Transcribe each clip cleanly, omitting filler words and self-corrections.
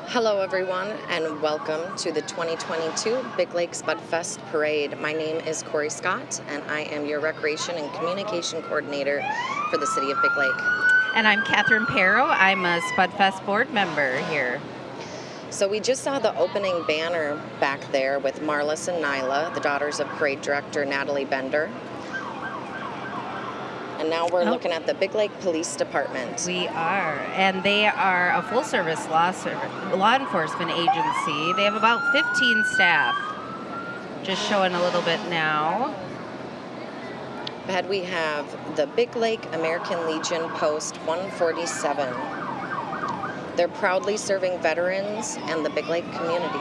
Hello, everyone, and welcome to the 2022 Big Lake Spudfest Parade. My name is Corey Scott, and I am your Recreation and Communication Coordinator for the City of Big Lake. And I'm Catherine Perro. I'm a Spudfest board member here. So we just saw the opening banner back there with Marlis and Nyla, the daughters of Parade Director Natalie Bender. And now we're looking at the Big Lake Police Department. We are, and they are a full-service law enforcement agency. They have about 15 staff. Just showing a little bit now. Ahead we have the Big Lake American Legion Post 147. They're proudly serving veterans and the Big Lake community.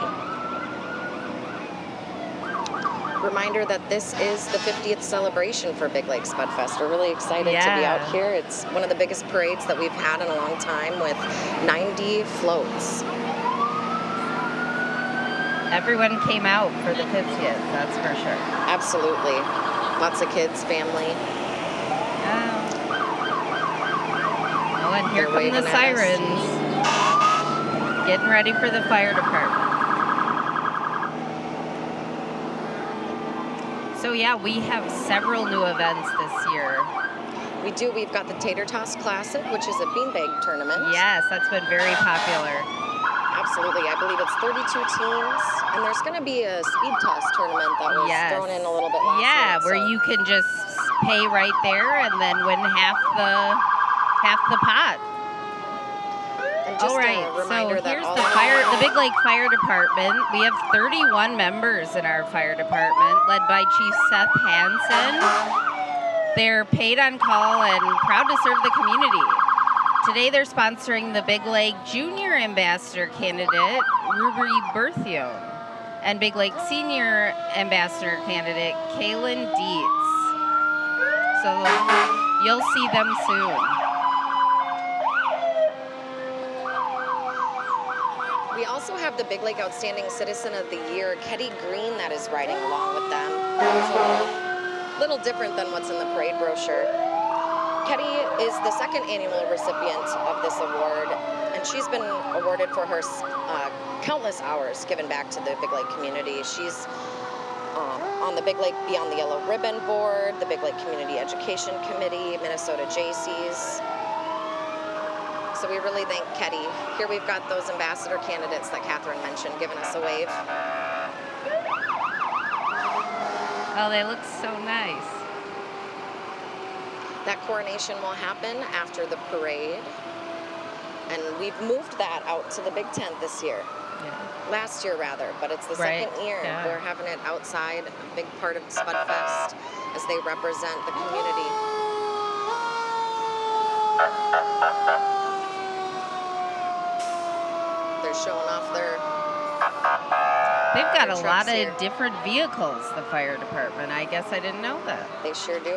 Reminder that this is the 50th celebration for Big Lake Spudfest. We're really excited to be out here. It's one of the biggest parades that we've had in a long time with 90 floats. Everyone came out for the 50th, that's for sure. Absolutely. Lots of kids, family. Oh, and here come the sirens. Getting ready for the fire department. So yeah, we have several new events this year. We do. We've got the Tater Toss Classic, which is a beanbag tournament. Yes, that's been very popular. Absolutely. I believe it's 32 teams. And there's going to be a speed toss tournament that was thrown in a little bit last night. Where you can just pay right there and then win half the pot. All right, so here's the Big Lake Fire Department. We have 31 members in our fire department, led by Chief Seth Hansen. They're paid on call and proud to serve the community. Today they're sponsoring the Big Lake Junior Ambassador candidate, Ruby Berthiaume, and Big Lake Senior Ambassador candidate, Kaylin Dietz. So you'll see them soon. We also have the Big Lake Outstanding Citizen of the Year, Ketty Green, that is riding along with them. It's a little different than what's in the parade brochure. Ketty is the second annual recipient of this award, and she's been awarded for her countless hours given back to the Big Lake community. She's on the Big Lake Beyond the Yellow Ribbon Board, the Big Lake Community Education Committee, Minnesota Jaycees. So we really thank Ketty. Here we've got those ambassador candidates that Catherine mentioned giving us a wave. Oh, they look so nice. That coronation will happen after the parade. And we've moved that out to the big tent this year. Yeah. Last year, rather, but it's the second year. Yeah. We're having it outside, a big part of Spudfest, as they represent the community. They're showing off their They've got a lot here. of different vehicles, the fire department. I guess I didn't know that. They sure do.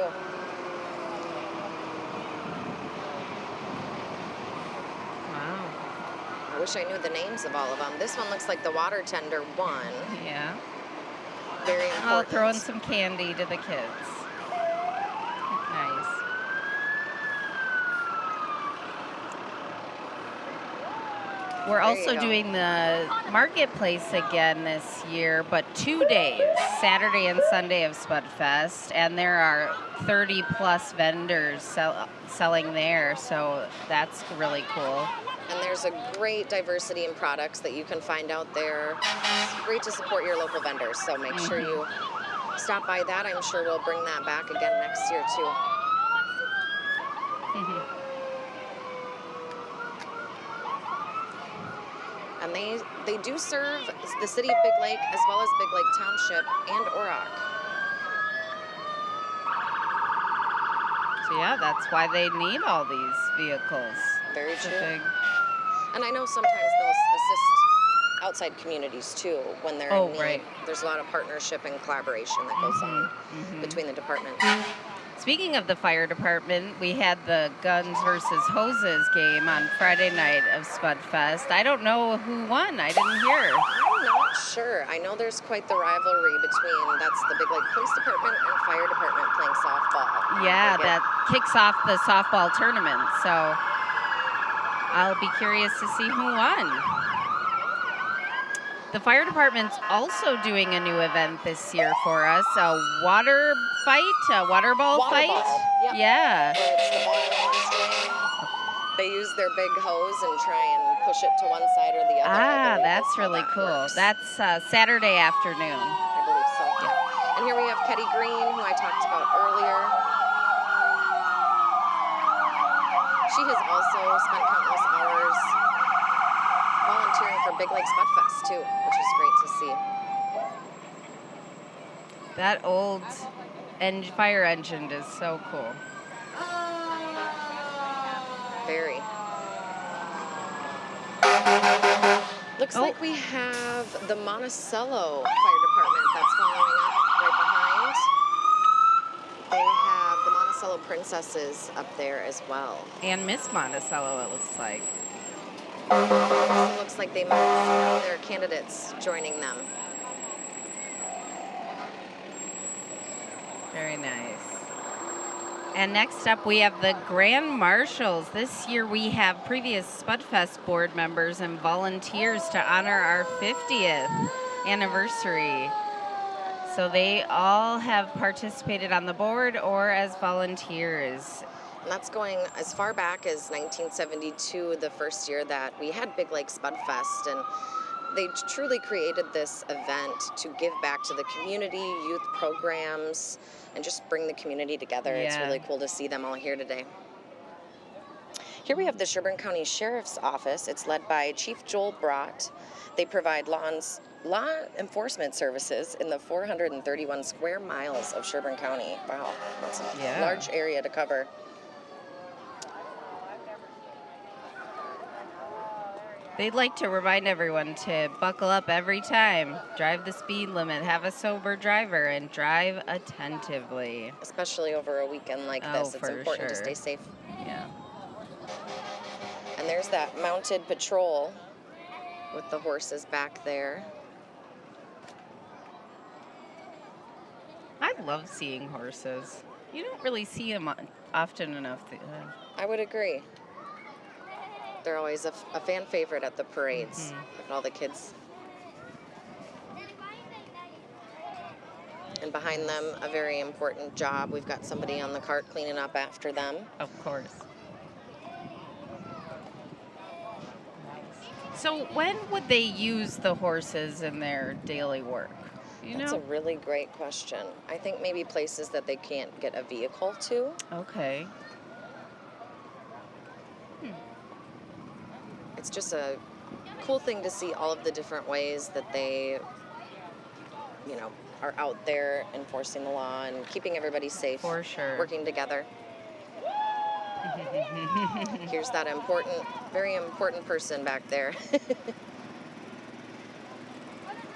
Wow. I wish I knew the names of all of them. This one looks like the water tender one. Yeah. Very important. I'll throw in some candy to the kids. Nice. We're also doing the marketplace again this year, but 2 days, Saturday and Sunday of Spudfest, and there are 30 plus vendors selling there, so that's really cool. And there's a great diversity in products that you can find out there. It's great to support your local vendors, so make sure you stop by that. I'm sure we'll bring that back again next year too. And they do serve the city of Big Lake as well as Big Lake Township and Orrock. So yeah, that's why they need all these vehicles. Very true. And I know sometimes they'll assist outside communities too when they're in need. Right. There's a lot of partnership and collaboration that goes on between the departments. Speaking of the fire department, we had the Guns versus Hoses game on Friday night of Spudfest. I don't know who won. I didn't hear. I'm not sure. I know there's quite the rivalry between, that's the Big Lake Police Department and Fire Department playing softball. Yeah, that kicks off the softball tournament. So I'll be curious to see who won. The fire department's also doing a new event this year for us, a water fight, a water ball Water fight. ball, yep. Yeah. Where it's the ball on the string. They use their big hose and try and push it to one side or the other. I believe That's how really that cool. works. That's Saturday afternoon. I believe so. Yeah. And here we have Ketty Green, who I talked about earlier. She has also spent countless hours volunteering for Big Lake Spudfest too, which is great to see. That old fire engine is so cool. Very. Looks like we have the Monticello Fire Department that's following up right behind. They have the Monticello Princesses up there as well. And Miss Monticello, it looks like. It looks like they might have their candidates joining them. Very nice. And next up, we have the Grand Marshals. This year, we have previous Spudfest board members and volunteers to honor our 50th anniversary. So they all have participated on the board or as volunteers. And that's going as far back as 1972, the first year that we had Big Lake Spudfest. And they truly created this event to give back to the community, youth programs, and just bring the community together. Yeah. It's really cool to see them all here today. Here we have the Sherburne County Sheriff's Office. It's led by Chief Joel Brott. They provide law enforcement services in the 431 square miles of Sherburne County. Wow, that's a large area to cover. They'd like to remind everyone to buckle up every time, drive the speed limit, have a sober driver, and drive attentively. Especially over a weekend like this, it's important to stay safe. Yeah. And there's that mounted patrol with the horses back there. I love seeing horses. You don't really see them often enough. I would agree. They're always a fan favorite at the parades with all the kids. And behind them, a very important job. We've got somebody on the cart cleaning up after them. Of course. So when would they use the horses in their daily work? That's a really great question. I think maybe places that they can't get a vehicle to. Okay. It's just a cool thing to see all of the different ways that they, are out there enforcing the law and keeping everybody safe. For sure. Working together. Here's that very important person back there.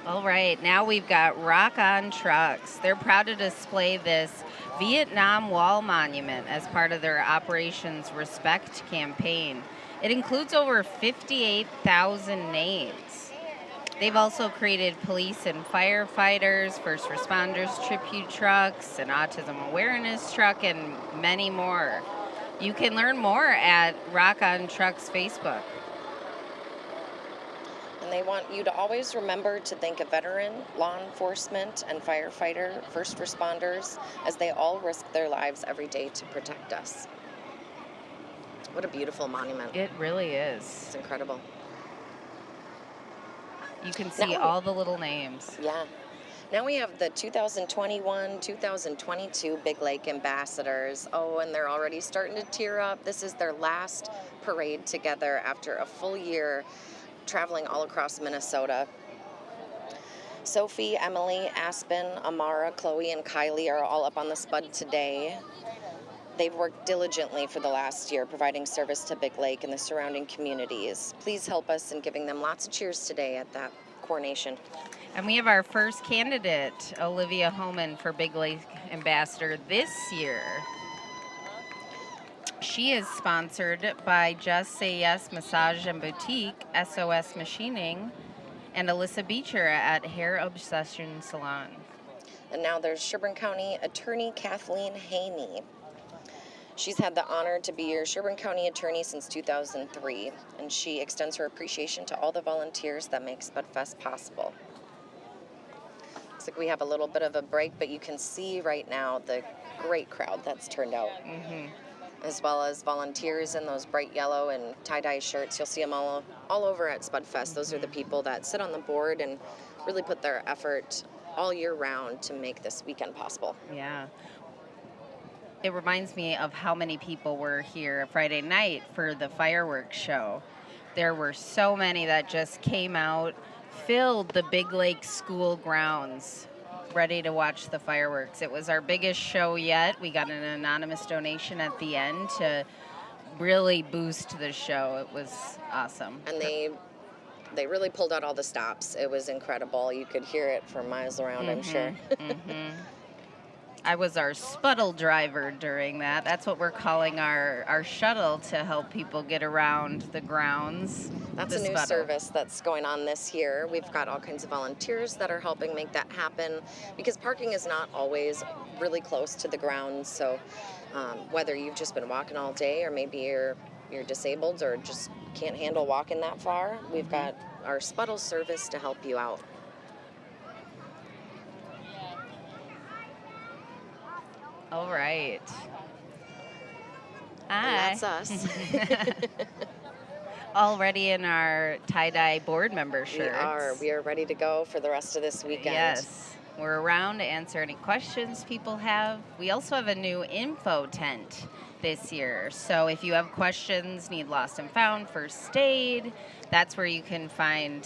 All right, now we've got Rock On Trucks. They're proud to display this Vietnam Wall monument as part of their Operations Respect campaign. It includes over 58,000 names. They've also created police and firefighters, first responders tribute trucks, an autism awareness truck, and many more. You can learn more at Rock On Trucks Facebook. And they want you to always remember to thank a veteran, law enforcement, and firefighter, first responders, as they all risk their lives every day to protect us. What a beautiful monument. It really is. It's incredible. You can see all the little names. Yeah. Now we have the 2021-2022 Big Lake Ambassadors. Oh, and they're already starting to tear up. This is their last parade together after a full year traveling all across Minnesota. Sophie, Emily, Aspen, Amara, Chloe, and Kylie are all up on the Spud today. They've worked diligently for the last year, providing service to Big Lake and the surrounding communities. Please help us in giving them lots of cheers today at that coronation. And we have our first candidate, Olivia Homan, for Big Lake Ambassador this year. She is sponsored by Just Say Yes Massage and Boutique, SOS Machining, and Alyssa Beecher at Hair Obsession Salon. And now there's Sherburne County Attorney Kathleen Haney. She's had the honor to be your Sherburne County attorney since 2003, and she extends her appreciation to all the volunteers that make Spudfest possible. Looks like we have a little bit of a break, but you can see right now the great crowd that's turned out, as well as volunteers in those bright yellow and tie-dye shirts. You'll see them all over at Spudfest. Those are the people that sit on the board and really put their effort all year round to make this weekend possible. Yeah. It reminds me of how many people were here Friday night for the fireworks show. There were so many that just came out, filled the Big Lake school grounds, ready to watch the fireworks. It was our biggest show yet. We got an anonymous donation at the end to really boost the show. It was awesome. And they really pulled out all the stops. It was incredible. You could hear it for miles around, I'm sure. I was our Spuddle driver during that. That's what we're calling our shuttle to help people get around the grounds. That's a new service that's going on this year. We've got all kinds of volunteers that are helping make that happen, because parking is not always really close to the grounds. So whether you've just been walking all day, or maybe you're disabled or just can't handle walking that far, we've got our Spuddle service to help you out. All right. And that's us. Already in our tie-dye board member shirts. We are ready to go for the rest of this weekend. Yes. We're around to answer any questions people have. We also have a new info tent this year. So if you have questions, need lost and found, first aid, that's where you can find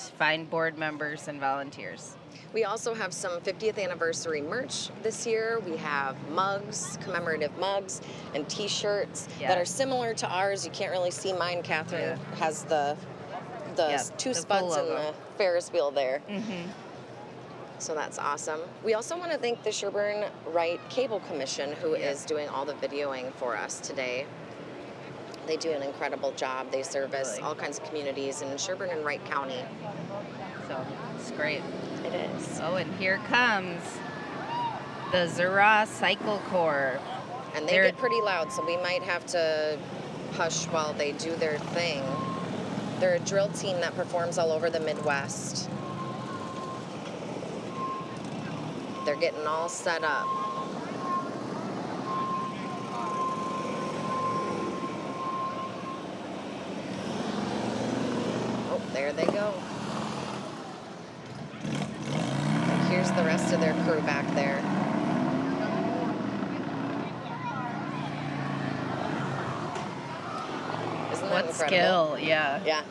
board members and volunteers. We also have some 50th anniversary merch this year. We have mugs, commemorative mugs, and T-shirts that are similar to ours. You can't really see mine. Catherine has the two spuds and the Ferris wheel there. So that's awesome. We also want to thank the Sherburne Wright Cable Commission, who is doing all the videoing for us today. They do an incredible job. They service all kinds of communities in Sherburne and Wright County. So it's great. It is. Oh, and here comes the Zura Cycle Corps. And they get pretty loud, so we might have to hush while they do their thing. They're a drill team that performs all over the Midwest. They're getting all set up. Oh, there they go. Here's the rest of their crew back there. Isn't that incredible? Skill, yeah. Yeah.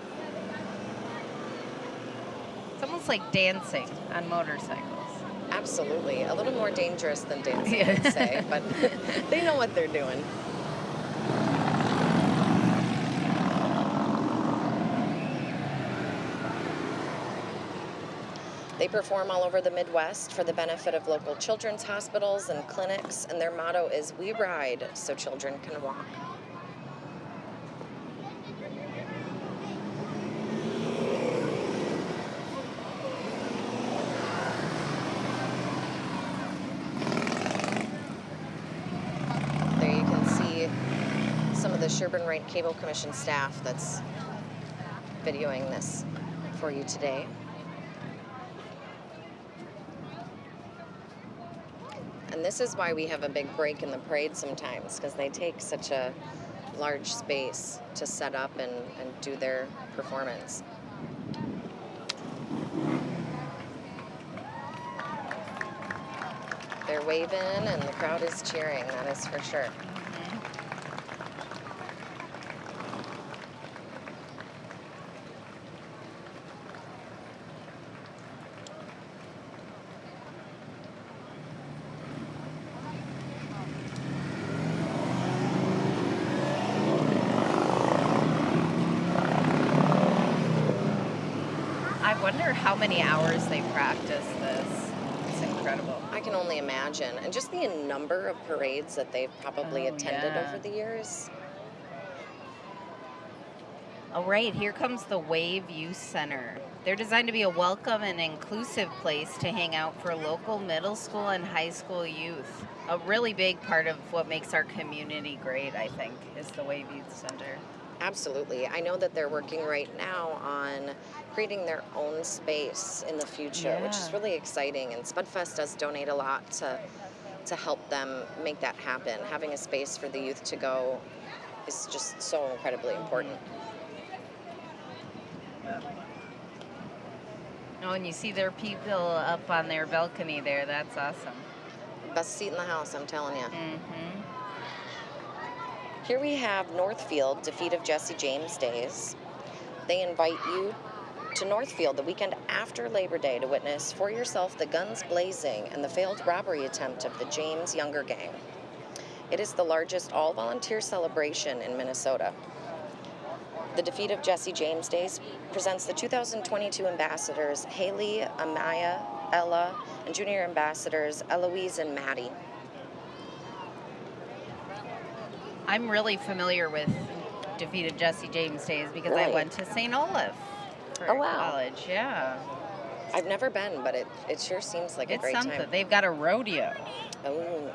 It's almost like dancing on motorcycles. Absolutely. A little more dangerous than dancing, I'd say, but they know what they're doing. They perform all over the Midwest for the benefit of local children's hospitals and clinics, and their motto is, "We ride so children can walk." There you can see some of the Sherburne Wright Cable Commission staff that's videoing this for you today. And this is why we have a big break in the parade sometimes, because they take such a large space to set up and do their performance. They're waving and the crowd is cheering, that is for sure. I wonder how many hours they practice this. It's incredible. I can only imagine. And just the number of parades that they've probably attended over the years. All right, here comes the Wave Youth Center. They're designed to be a welcome and inclusive place to hang out for local middle school and high school youth. A really big part of what makes our community great, I think, is the Wave Youth Center. Absolutely. I know that they're working right now on creating their own space in the future, which is Yeah. really exciting. And Spudfest does donate a lot to help them make that happen. Having a space for the youth to go is just so incredibly important. Oh, and you see their people up on their balcony there. That's awesome. Best seat in the house, I'm telling you. Mm-hmm. Here we have Northfield, Defeat of Jesse James Days. They invite you to Northfield the weekend after Labor Day to witness for yourself the guns blazing and the failed robbery attempt of the James Younger Gang. It is the largest all-volunteer celebration in Minnesota. The Defeat of Jesse James Days presents the 2022 ambassadors Haley, Amaya, Ella, and junior ambassadors Eloise and Maddie. I'm really familiar with Defeat of Jesse James Days because I Really? went to St. Olaf for Oh, wow. college. Yeah. I've never been, but it sure seems like a It's great something. time. They've got a rodeo. Oh,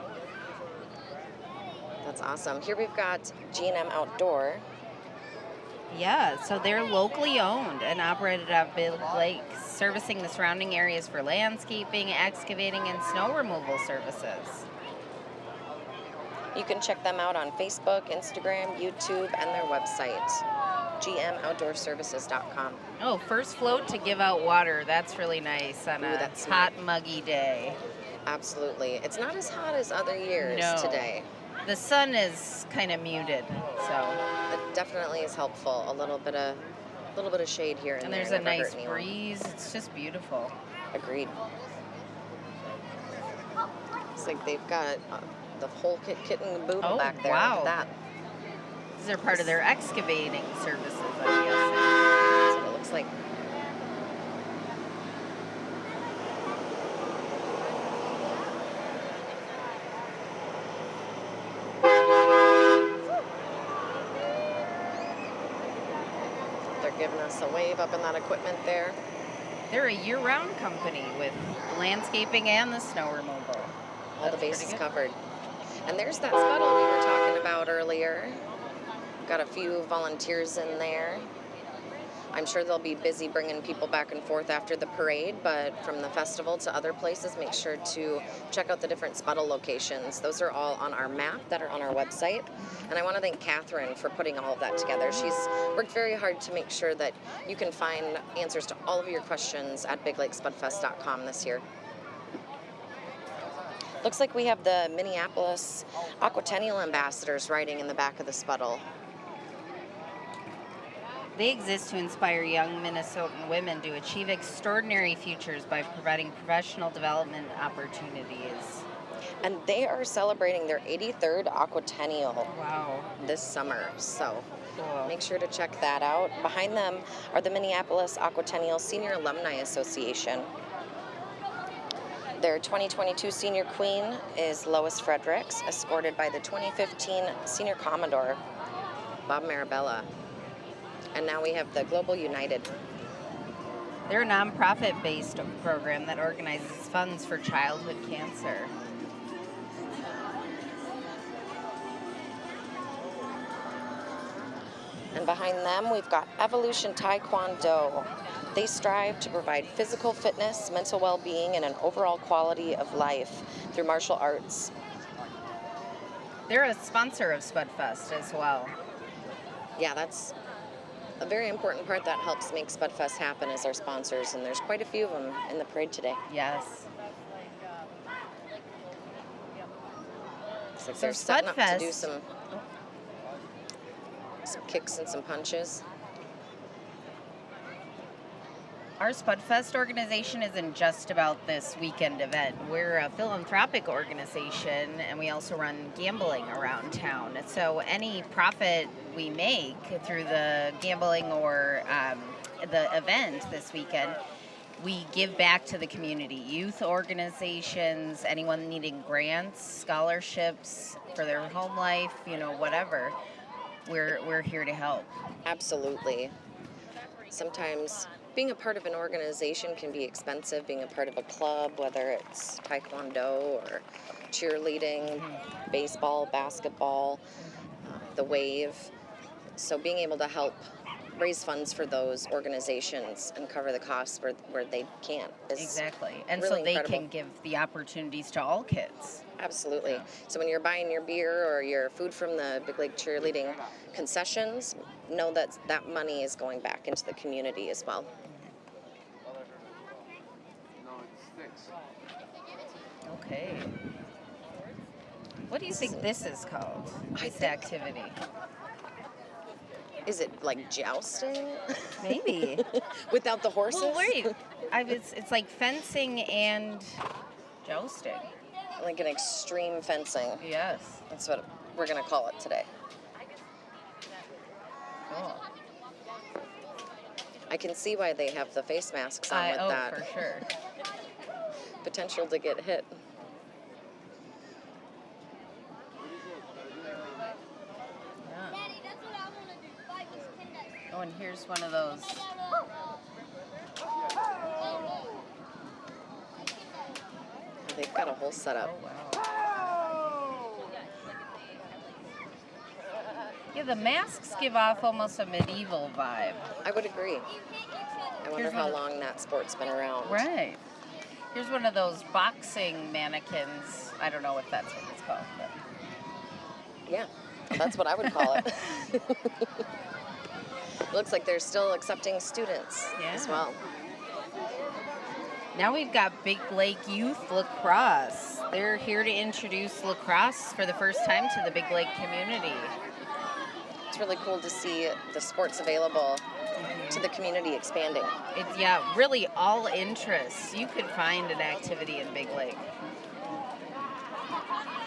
that's awesome. Here we've got G&M Outdoor. Yeah, so they're locally owned and operated at Big Lake, servicing the surrounding areas for landscaping, excavating, and snow removal services. You can check them out on Facebook, Instagram, YouTube, and their website, gmoutdoorservices.com. Oh, first float to give out water. That's really nice on Ooh, a that's hot, muggy day. Absolutely. It's not as hot as other years No. today. The sun is kind of muted, so. It definitely is helpful. A little bit of shade here and And there there's a never hurt nice anyone. breeze. It's just beautiful. Agreed. It's like they've got the whole kit and caboodle Oh, back there. wow. Look at that. These are part of their excavating services, I That's what it looks like. They're giving us a wave up in that equipment there. guess. They're a year-round company with landscaping and the snow removal. All the That's bases pretty good. covered. And there's that scuttle we were talking about earlier. Got a few volunteers in there. I'm sure they'll be busy bringing people back and forth after the parade, but from the festival to other places, make sure to check out the different Sputtle locations. Those are all on our map that are on our website. And I want to thank Catherine for putting all of that together. She's worked very hard to make sure that you can find answers to all of your questions at biglakespudfest.com this year. Looks like we have the Minneapolis Aquatennial ambassadors riding in the back of the Sputtle. They exist to inspire young Minnesotan women to achieve extraordinary futures by providing professional development opportunities. And they are celebrating their 83rd Aquatennial Wow. this summer, so Cool. make sure to check that out. Behind them are the Minneapolis Aquatennial Senior Alumni Association. Their 2022 Senior Queen is Lois Fredericks, escorted by the 2015 Senior Commodore, Bob Marabella. And now we have the Global United. They're a nonprofit-based program that organizes funds for childhood cancer. And behind them, we've got Evolution Taekwondo. They strive to provide physical fitness, mental well-being, and an overall quality of life through martial arts. They're a sponsor of Spudfest as well. Yeah, that's a very important part that helps make Spudfest happen is our sponsors, and there's quite a few of them in the parade today. Yes. Looks like So they're setting up to do Spudfest- some kicks and some punches. Our Spudfest organization isn't just about this weekend event. We're a philanthropic organization, and we also run gambling around town. So any profit we make through the gambling or the event this weekend, we give back to the community. Youth organizations, anyone needing grants, scholarships for their home life, whatever. we're here to help. Absolutely. Sometimes being a part of an organization can be expensive. Being a part of a club, whether it's taekwondo or cheerleading, baseball, basketball, the wave. So being able to help raise funds for those organizations and cover the costs where they can't is Exactly. And really so they incredible. can give the opportunities to all kids. Absolutely. Yeah. So when you're buying your beer or your food from the Big Lake Cheerleading concessions, know that that money is going back into the community as well. Okay. What do you think this is called? This activity? Is it like jousting? Maybe. Without the horses? Well, wait. It's like fencing and jousting. Like an extreme fencing. Yes. That's what we're going to call it today. Cool. I can see why they have the face masks on with that. For sure. Potential to get hit. Yeah. Oh, and here's one of those. They've got a whole setup. Oh, wow. Yeah, the masks give off almost a medieval vibe. I would agree. I wonder how one- long that sport's been around. Right. Here's one of those boxing mannequins. I don't know if that's what it's called. But. Yeah, that's what I would call it. Looks like they're still accepting students as Yeah. well. Now we've got Big Lake Youth Lacrosse. They're here to introduce lacrosse for the first time to the Big Lake community. It's really cool to see the sports available to the community expanding. It's, really all interests. You could find an activity in Big Lake.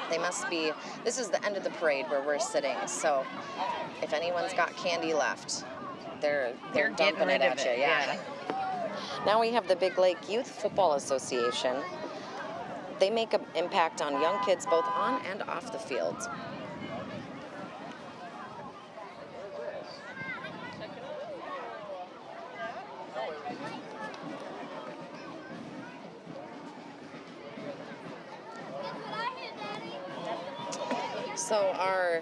They must be, this is the end of the parade where we're sitting, so if anyone's got candy left, they're getting dumping rid it of at it, you. Yeah. Now we have the Big Lake Youth Football Association. They make an impact on young kids both on and off the field. So our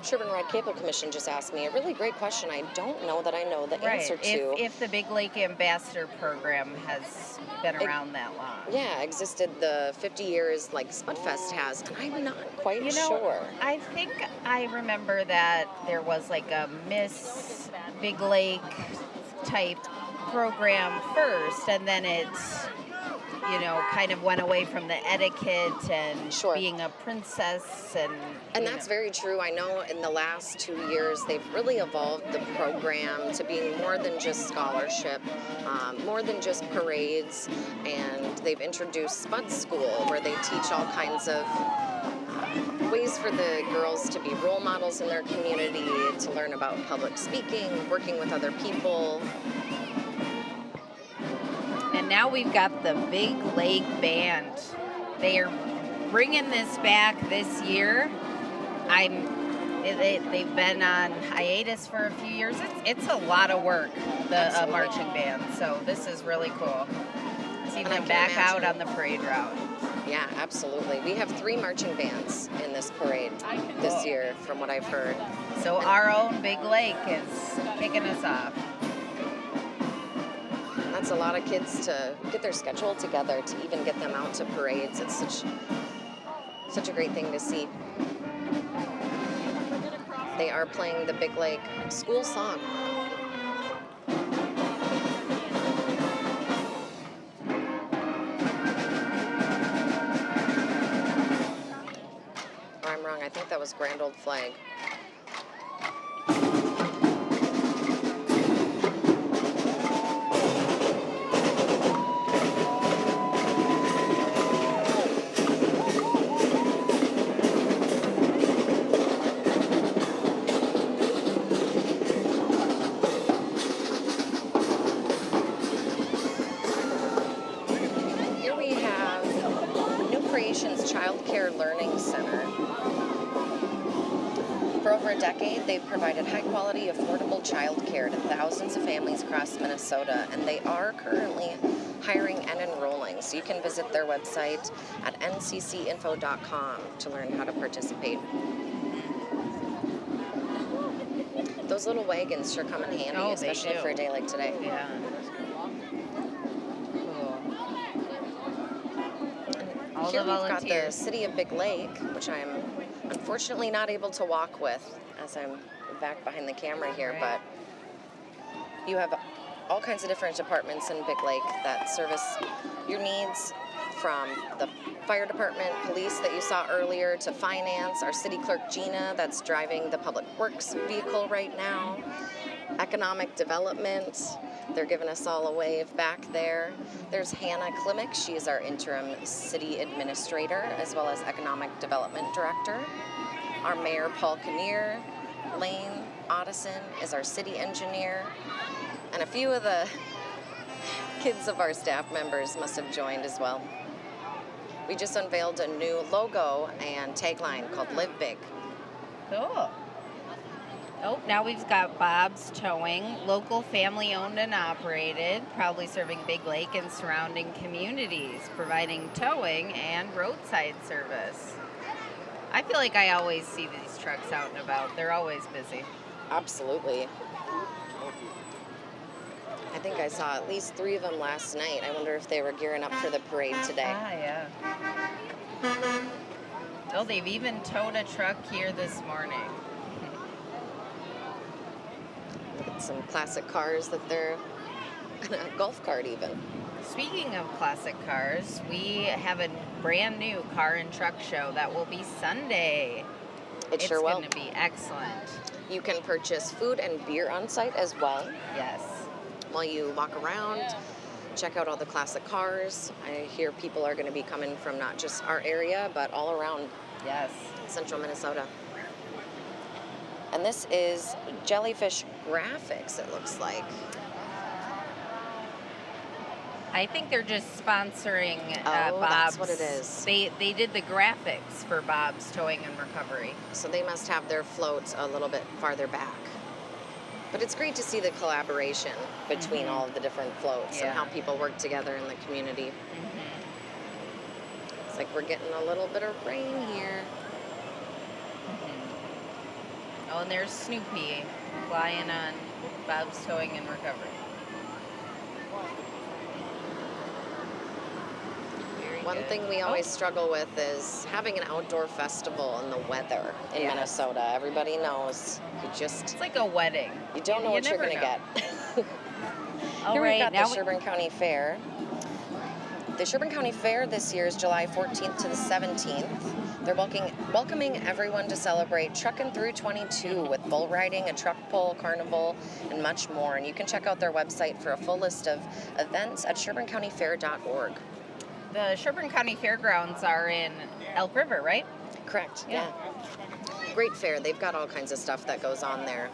Sherburne Ride Cable Commission just asked me a really great question I don't know that I know the answer to. If the Big Lake Ambassador Program has been around that long. Yeah, existed the 50 years like Spudfest has, and I'm not quite sure. I think I remember that there was like a Miss Big Lake type program first, and then it's, kind of went away from the etiquette and being a princess And that's very true. I know in the last 2 years, they've really evolved the program to being more than just scholarship, more than just parades, and they've introduced Spud School, where they teach all kinds of ways for the girls to be role models in their community, to learn about public speaking, working with other people. And now we've got the Big Lake Band. They are bringing this back this year. They've been on hiatus for a few years. It's a lot of work, the marching band. So this is really cool. See them back out on the parade route. Yeah, absolutely. We have 3 marching bands in this parade this year, from what I've heard. So our own Big Lake is kicking us off. That's a lot of kids to get their schedule together to even get them out to parades. It's such a great thing to see. They are playing the Big Lake school song. Or I'm wrong, I think that was Grand Old Flag. For over a decade, they've provided high-quality, affordable childcare to thousands of families across Minnesota, and they are currently hiring and enrolling. So you can visit their website at nccinfo.com to learn how to participate. Those little wagons sure come in handy, Oh, they especially do. for a day like today. Yeah. Cool. All Here the we've got the volunteers. city of Big Lake, which I'm unfortunately not able to walk with as I'm back behind the camera here, Right. but you have all kinds of different departments in Big Lake that service your needs, from the fire department, police that you saw earlier, to finance, our city clerk Gina that's driving the public works vehicle right now, economic development. They're giving us all a wave back there. There's Hannah Klimek. She is our interim city administrator as well as economic development director. Our mayor, Paul Kinnear. Lane Otteson is our city engineer. And a few of the kids of our staff members must have joined as well. We just unveiled a new logo and tagline called Live Big. Cool. Oh, now we've got Bob's Towing, local family-owned and operated, proudly serving Big Lake and surrounding communities, providing towing and roadside service. I feel like I always see these trucks out and about. They're always busy. Absolutely. I think I saw at least 3 of them last night. I wonder if they were gearing up for the parade today. Ah, yeah. Oh, they've even towed a truck here this morning. Look at some classic cars that they're a golf cart even. Speaking of classic cars, we have a brand new car and truck show that will be Sunday. It sure will. It's going to be excellent. You can purchase food and beer on site as well. Yes. While you walk around, check out all the classic cars. I hear people are going to be coming from not just our area, but all around Yes. central Minnesota. And this is Jellyfish Graphics, it looks like. I think they're just sponsoring Oh, Bob's. that's what it is. They did the graphics for Bob's Towing and Recovery. So they must have their float a little bit farther back. But it's great to see the collaboration between all of the different floats and how people work together in the community. It's like we're getting a little bit of rain here. Oh, and there's Snoopy flying on Bob's Towing and Recovery. Very One good. thing we always struggle with is having an outdoor festival in the weather in Minnesota. Everybody knows It's like a wedding. you don't know what you're never going to know. get. All Here right, we've got now the Sherburne County Fair. The Sherburne County Fair this year is July 14th to the 17th. They're welcoming everyone to celebrate Truckin' Through 22 with bull riding, a truck pull, carnival, and much more. And you can check out their website for a full list of events at SherburneCountyFair.org. The Sherburne County Fairgrounds are in Elk River, right? Correct, Yeah. Great fair. They've got all kinds of stuff that goes on there.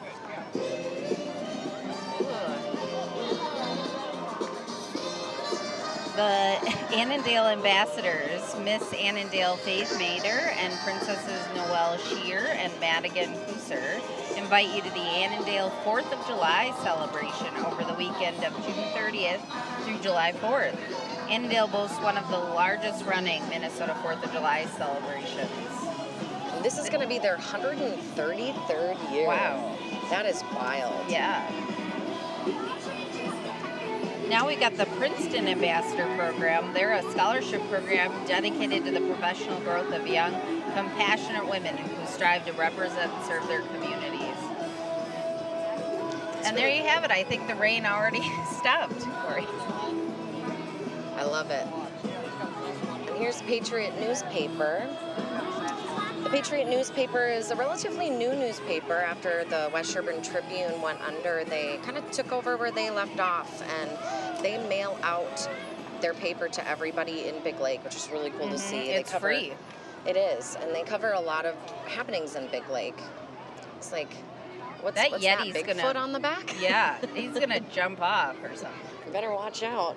The Annandale Ambassadors, Miss Annandale Faith Mader and Princesses Noelle Shear and Madigan Husser, invite you to the Annandale 4th of July celebration over the weekend of June 30th through July 4th. Annandale boasts one of the largest running Minnesota 4th of July celebrations. This is going to be their 133rd year. Wow. That is wild. Yeah. Now we got the Princeton Ambassador Program. They're a scholarship program dedicated to the professional growth of young, compassionate women who strive to represent and serve their communities. And there you have it. I think the rain already stopped, Corey. I love it. And here's Patriot Newspaper. The Patriot Newspaper is a relatively new newspaper. After the West Sherburne Tribune went under, they kind of took over where they left off, and they mail out their paper to everybody in Big Lake, which is really cool to see. It's free. It is, and they cover a lot of happenings in Big Lake. It's like, what's that Bigfoot on the back? Yeah, he's gonna jump off or something. You better watch out.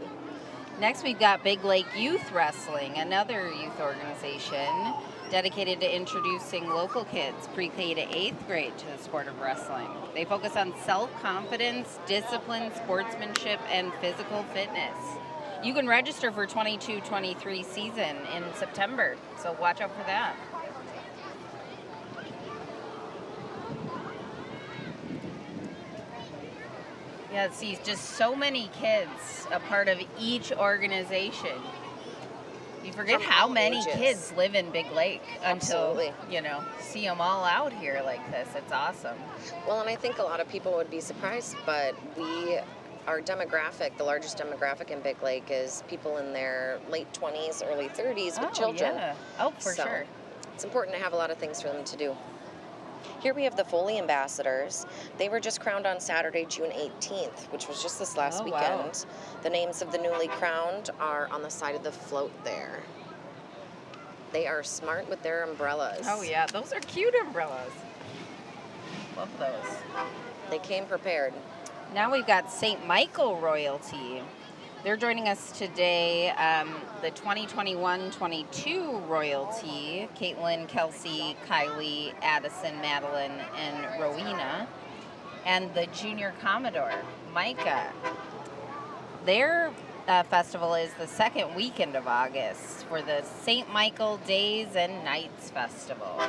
Next, we've got Big Lake Youth Wrestling, another youth organization. dedicated to introducing local kids, pre-K to 8th grade, to the sport of wrestling. They focus on self-confidence, discipline, sportsmanship, and physical fitness. You can register for 22-23 season in September, so watch out for that. Yeah, see, just so many kids a part of each organization. You forget From how all many ages. kids live in Big Lake until, Absolutely. see them all out here like this. It's awesome. Well, and I think a lot of people would be surprised, but our demographic, the largest demographic in Big Lake, is people in their late 20s, early 30s with children. Yeah. Oh, for So, sure. It's important to have a lot of things for them to do. Here we have the Foley Ambassadors. They were just crowned on Saturday, June 18th, which was just this last Oh, wow. weekend. The names of the newly crowned are on the side of the float there. They are smart with their umbrellas. Oh, yeah. Those are cute umbrellas. Love those. They came prepared. Now we've got St. Michael royalty. They're joining us today, the 2021-22 royalty, Caitlin, Kelsey, Kylie, Addison, Madeline, and Rowena, and the junior Commodore, Micah. Their festival is the second weekend of August for the St. Michael Days and Nights Festival.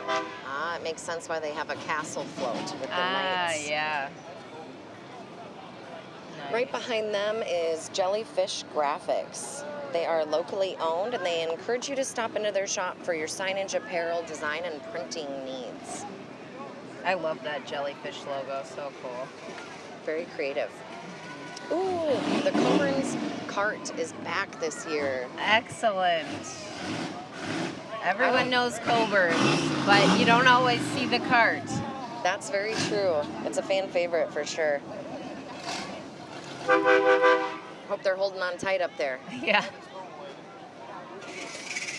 It makes sense why they have a castle float with the knights. Yeah. Right behind them is Jellyfish Graphics. They are locally owned, and they encourage you to stop into their shop for your signage, apparel, design, and printing needs. I love that jellyfish logo. So cool. Very creative. Ooh, the Coburn's cart is back this year. Excellent. Everyone knows Coburn's, but you don't always see the cart. That's very true. It's a fan favorite for sure. Hope they're holding on tight up there. Yeah.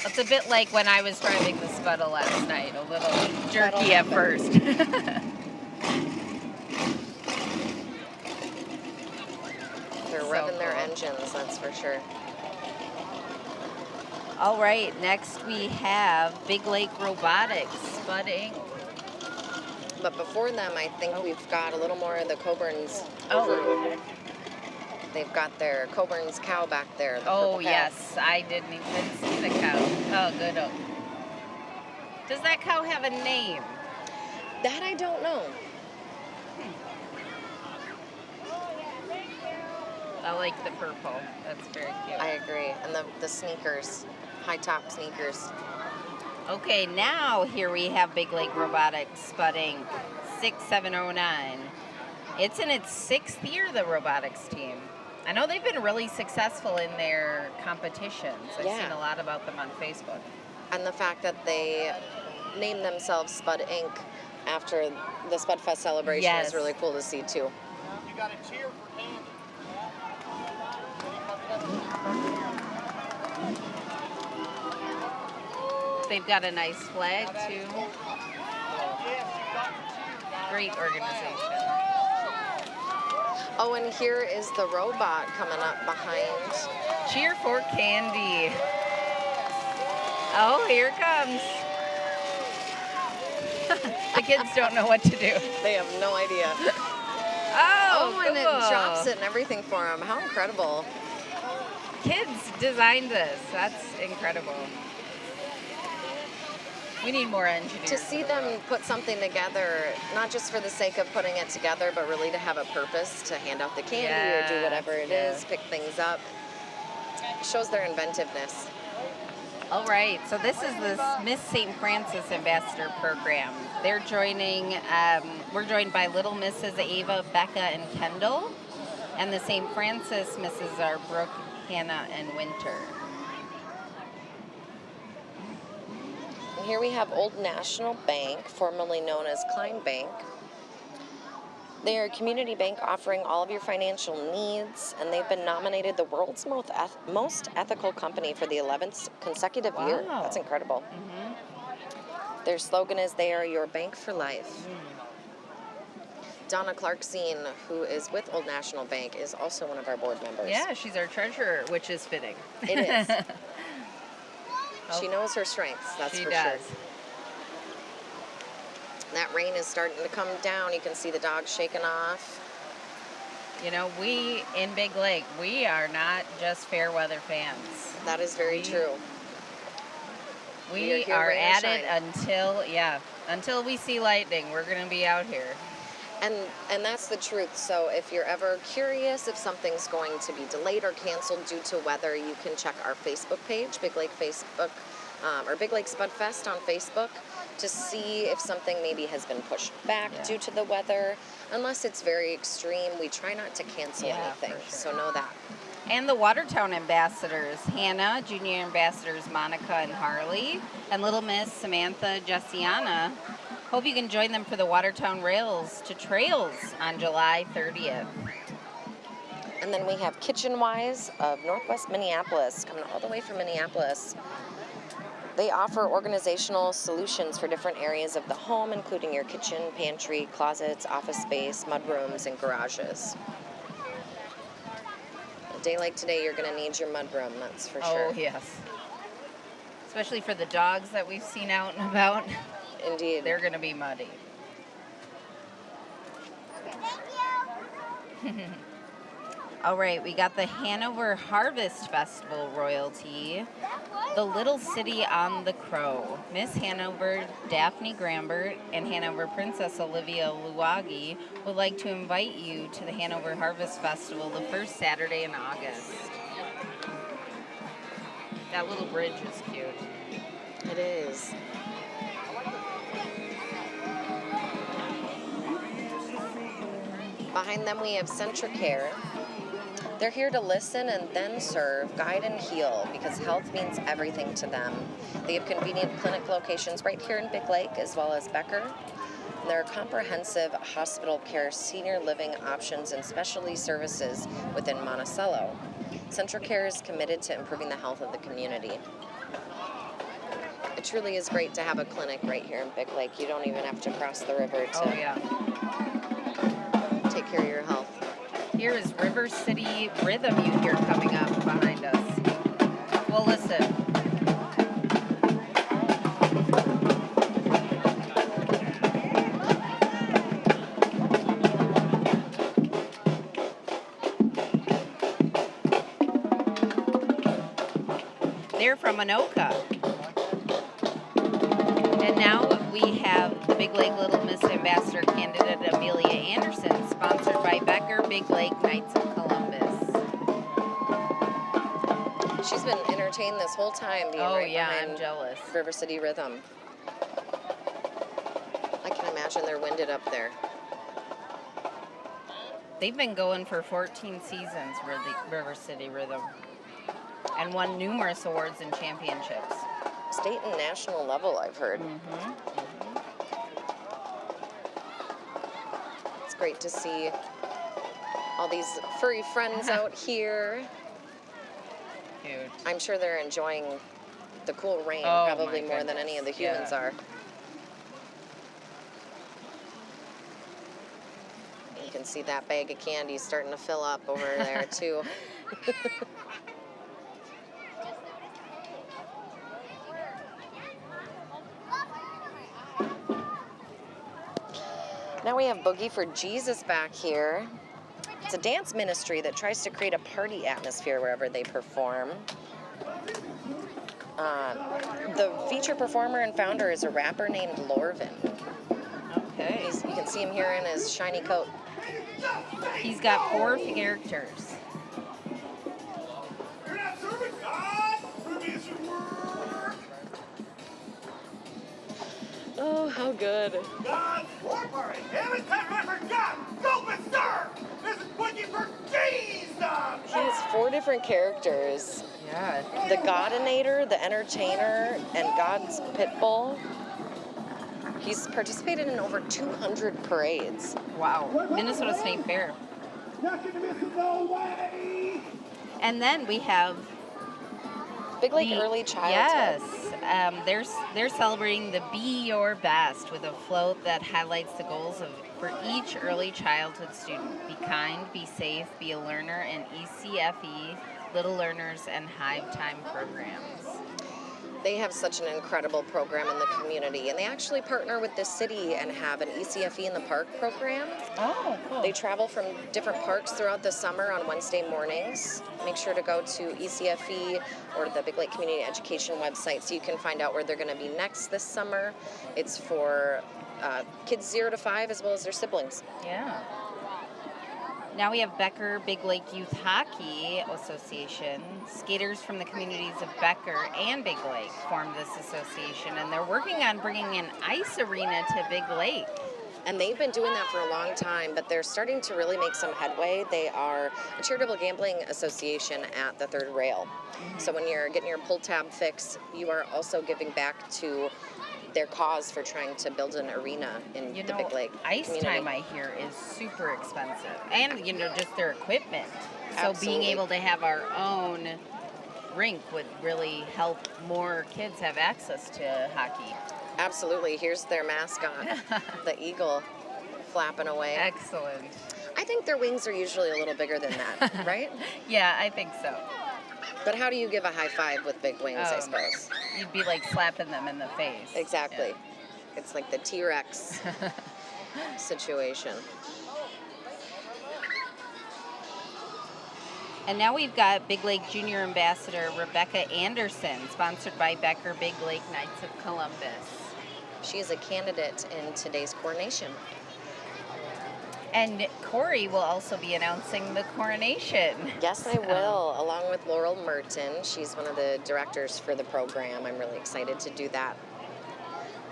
It's a bit like when I was driving the Spudle last night. A little jerky at first. They're revving their engines, that's for sure. All right, next we have Big Lake Robotics, Spud Inc. But before them, I think we've got a little more of the Coburn's. Oh. They've got their Coburn's cow back there. The Oh, purple cow. yes. I didn't even see the cow. Oh, good. Does that cow have a name? That I don't know. I like the purple. That's very cute. I agree. And the sneakers, high top sneakers. Okay, now here we have Big Lake Robotics, Spud Inc. 6709. It's in its 6th year, the robotics team. I know they've been really successful in their competitions. I've seen a lot about them on Facebook. And the fact that they named themselves Spud Inc. after the Spudfest celebration is really cool to see, too. You got to cheer for Candy. They've got a nice flag, too. Great organization. Oh, and here is the robot coming up behind. Cheer for Candy. Oh, here it comes. The kids don't know what to do. They have no idea. Oh, and it cool. drops it and everything for them. How incredible. Kids designed this. That's incredible. We need more engineers. To see them put something together, not just for the sake of putting it together, but really to have a purpose, to hand out the candy or do whatever it is, pick things up, shows their inventiveness. All right, so this is the Miss St. Francis Ambassador Program. They're joining, we're joined by Little Misses Ava, Becca, and Kendall, and the St. Francis Misses are Brooke, Hannah, and Winter. And here we have Old National Bank, formerly known as Klein Bank. They are a community bank offering all of your financial needs, and they've been nominated the world's most ethical company for the 11th consecutive year. That's incredible. Mm-hmm. Their slogan is, "They are your bank for life." Donna Clarkseen, who is with Old National Bank, is also one of our board members. Yeah, she's our treasurer, which is fitting. It is. She knows her strengths, that's She for does. sure. That rain is starting to come down. You can see the dogs shaking off. You know, we in Big Lake, we are not just fair weather fans. That is very true. We are at it until we see lightning. We're going to be out here. And that's the truth. So if you're ever curious if something's going to be delayed or canceled due to weather, you can check our Facebook page, Big Lake Facebook, or Big Lake Spudfest on Facebook, to see if something maybe has been pushed back due to the weather. Unless it's very extreme, we try not to cancel anything. For sure. So know that. And the Watertown ambassadors, Hannah, junior ambassadors Monica and Harley, and Little Miss Samantha Jessiana. Hope you can join them for the Watertown Rails to Trails on July 30th. And then we have Kitchen Wise of Northwest Minneapolis, coming all the way from Minneapolis. They offer organizational solutions for different areas of the home, including your kitchen, pantry, closets, office space, mudrooms, and garages. A day like today, you're going to need your mudroom, that's for sure. Oh, yes. Especially for the dogs that we've seen out and about. Indeed. They're going to be muddy. All right, we got the Hanover Harvest Festival royalty. The Little City on the Crow. Miss Hanover Daphne Grambert and Hanover Princess Olivia Luagi would like to invite you to the Hanover Harvest Festival the first Saturday in August. That little bridge is cute. It is. Behind them we have Centricare. They're here to listen and then serve, guide and heal, because health means everything to them. They have convenient clinic locations right here in Big Lake as well as Becker. And there are comprehensive hospital care, senior living options, and specialty services within Monticello. Centricare is committed to improving the health of the community. It truly is great to have a clinic right here in Big Lake. You don't even have to cross the river to take care of your health. Here is River City Rhythm you hear coming up behind us. Well, listen. They're from Anoka. And now we have the Big Lake Little Miss Ambassador candidate Amelia Anderson, sponsored by Becker Big Lake Knights of Columbus. She's been entertained this whole time being right behind I'm jealous. River City Rhythm. I can imagine they're winded up there. They've been going for 14 seasons, River City Rhythm, and won numerous awards and championships. State and national level, I've heard. It's great to see all these furry friends out here. Huge. I'm sure they're enjoying the cool rain Oh, probably my more than any of the humans are. You can see that bag of candy starting to fill up over there too. Now we have Boogie for Jesus back here. It's a dance ministry that tries to create a party atmosphere wherever they perform. The feature performer and founder is a rapper named Lorvin. Okay. You can see him here in his shiny coat. He's got 4 characters. You're not serving God. Prove me as you were. Oh, how good. God, war party. Every time I forgot, go and serve. This is Quickie for Jesus. He has 4 different characters. Yeah. The Godinator, the Entertainer, and God's Pitbull. He's participated in over 200 parades. Wow. Minnesota State Fair. Not gonna miss it, no way. And then we have Big Lake Early Childhood. Yes. They're celebrating the Be Your Best with a float that highlights the goals for each early childhood student. Be kind, be safe, be a learner, and ECFE, Little Learners, and Hive Time programs. They have such an incredible program in the community, and they actually partner with the city and have an ECFE in the Park program. Oh, cool. They travel from different parks throughout the summer on Wednesday mornings. Make sure to go to ECFE or the Big Lake Community Education website so you can find out where they're going to be next this summer. It's for kids 0 to 5 as well as their siblings. Yeah. Now we have Becker Big Lake Youth Hockey Association. Skaters from the communities of Becker and Big Lake formed this association, and they're working on bringing an ice arena to Big Lake. And they've been doing that for a long time, but they're starting to really make some headway. They are a charitable gambling association at the third rail. Mm-hmm. So when you're getting your pull tab fix, you are also giving back to their cause for trying to build an arena in the Big Lake ice community. time, I hear, is super expensive. And, just their equipment. So Absolutely. being able to have our own rink would really help more kids have access to hockey. Absolutely. Here's their mascot, the eagle, flapping away. Excellent. I think their wings are usually a little bigger than that, right? Yeah, I think so. But how do you give a high five with big wings, I suppose? You'd be like slapping them in the face. Exactly. Yeah. It's like the T-Rex situation. And now we've got Big Lake Junior Ambassador Rebecca Anderson, sponsored by Becker Big Lake Knights of Columbus. She is a candidate in today's coronation. And Corey will also be announcing the coronation. Yes, I will, along with Laurel Merton. She's one of the directors for the program. I'm really excited to do that.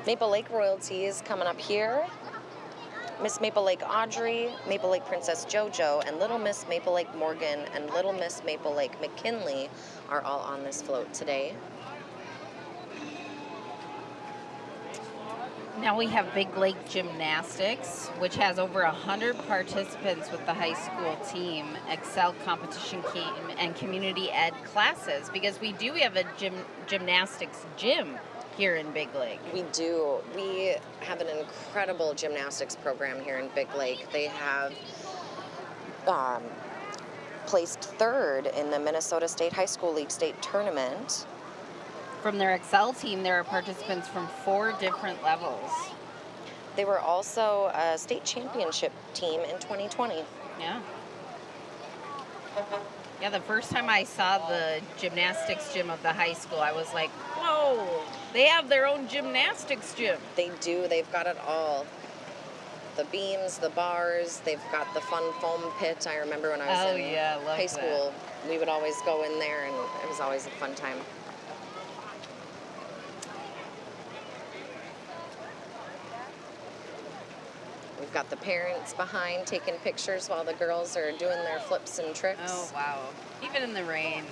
Maple Lake royalty is coming up here. Miss Maple Lake Audrey, Maple Lake Princess JoJo, and Little Miss Maple Lake Morgan and Little Miss Maple Lake McKinley are all on this float today. Now we have Big Lake Gymnastics, which has over 100 participants with the high school team, Excel competition team, and community ed classes, because we do have a gymnastics gym here in Big Lake. We do. We have an incredible gymnastics program here in Big Lake. They have placed third in the Minnesota State High School League state tournament. From their Excel team, there are participants from 4 different levels. They were also a state championship team in 2020. Yeah. Yeah, the first time I saw the gymnastics gym of the high school, I was like, whoa, they have their own gymnastics gym. They do. They've got it all. The beams, the bars, they've got the fun foam pit. I remember when I was in high school, we would always go in there, and it was always a fun time. We've got the parents behind taking pictures while the girls are doing their flips and tricks. Oh, wow. Even in the rain.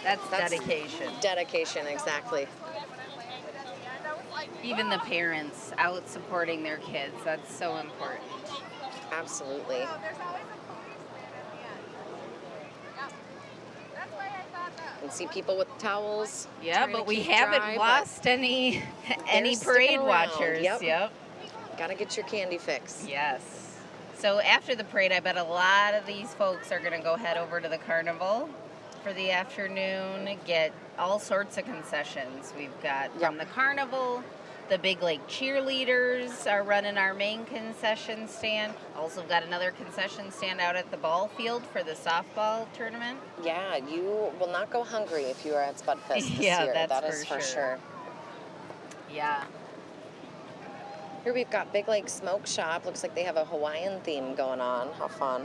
That's dedication. Dedication, exactly. Even the parents out supporting their kids. That's so important. Absolutely. And see people with towels. Yeah, but we haven't lost any parade watchers. Yep. Gotta get your candy fix. Yes. So after the parade, I bet a lot of these folks are going to go head over to the carnival for the afternoon, get all sorts of concessions. We've got from the carnival, the Big Lake cheerleaders are running our main concession stand. Also got another concession stand out at the ball field for the softball tournament. Yeah, you will not go hungry if you are at Spudfest this year. That is for sure. Yeah. Here we've got Big Lake Smoke Shop. Looks like they have a Hawaiian theme going on. How fun.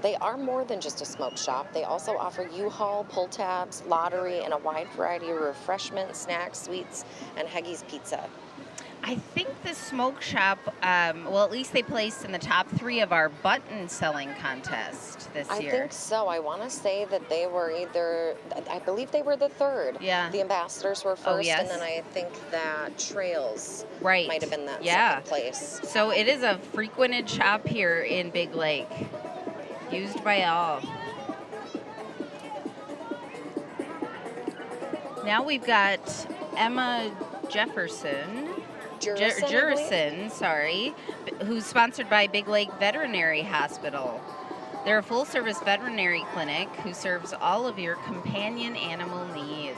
They are more than just a smoke shop. They also offer U-Haul, pull tabs, lottery, and a wide variety of refreshments, snacks, sweets, and Heggie's Pizza. I think the smoke shop, well, at least they placed in the top 3 of our button selling contest this year. I think so. I want to say that they were I believe they were the 3rd. Yeah. The ambassadors were first, yes. and then I think that Trails might have been that second place. So it is a frequented shop here in Big Lake, used by all. Now we've got Emma Jurison, who's sponsored by Big Lake Veterinary Hospital. They're a full-service veterinary clinic who serves all of your companion animal needs.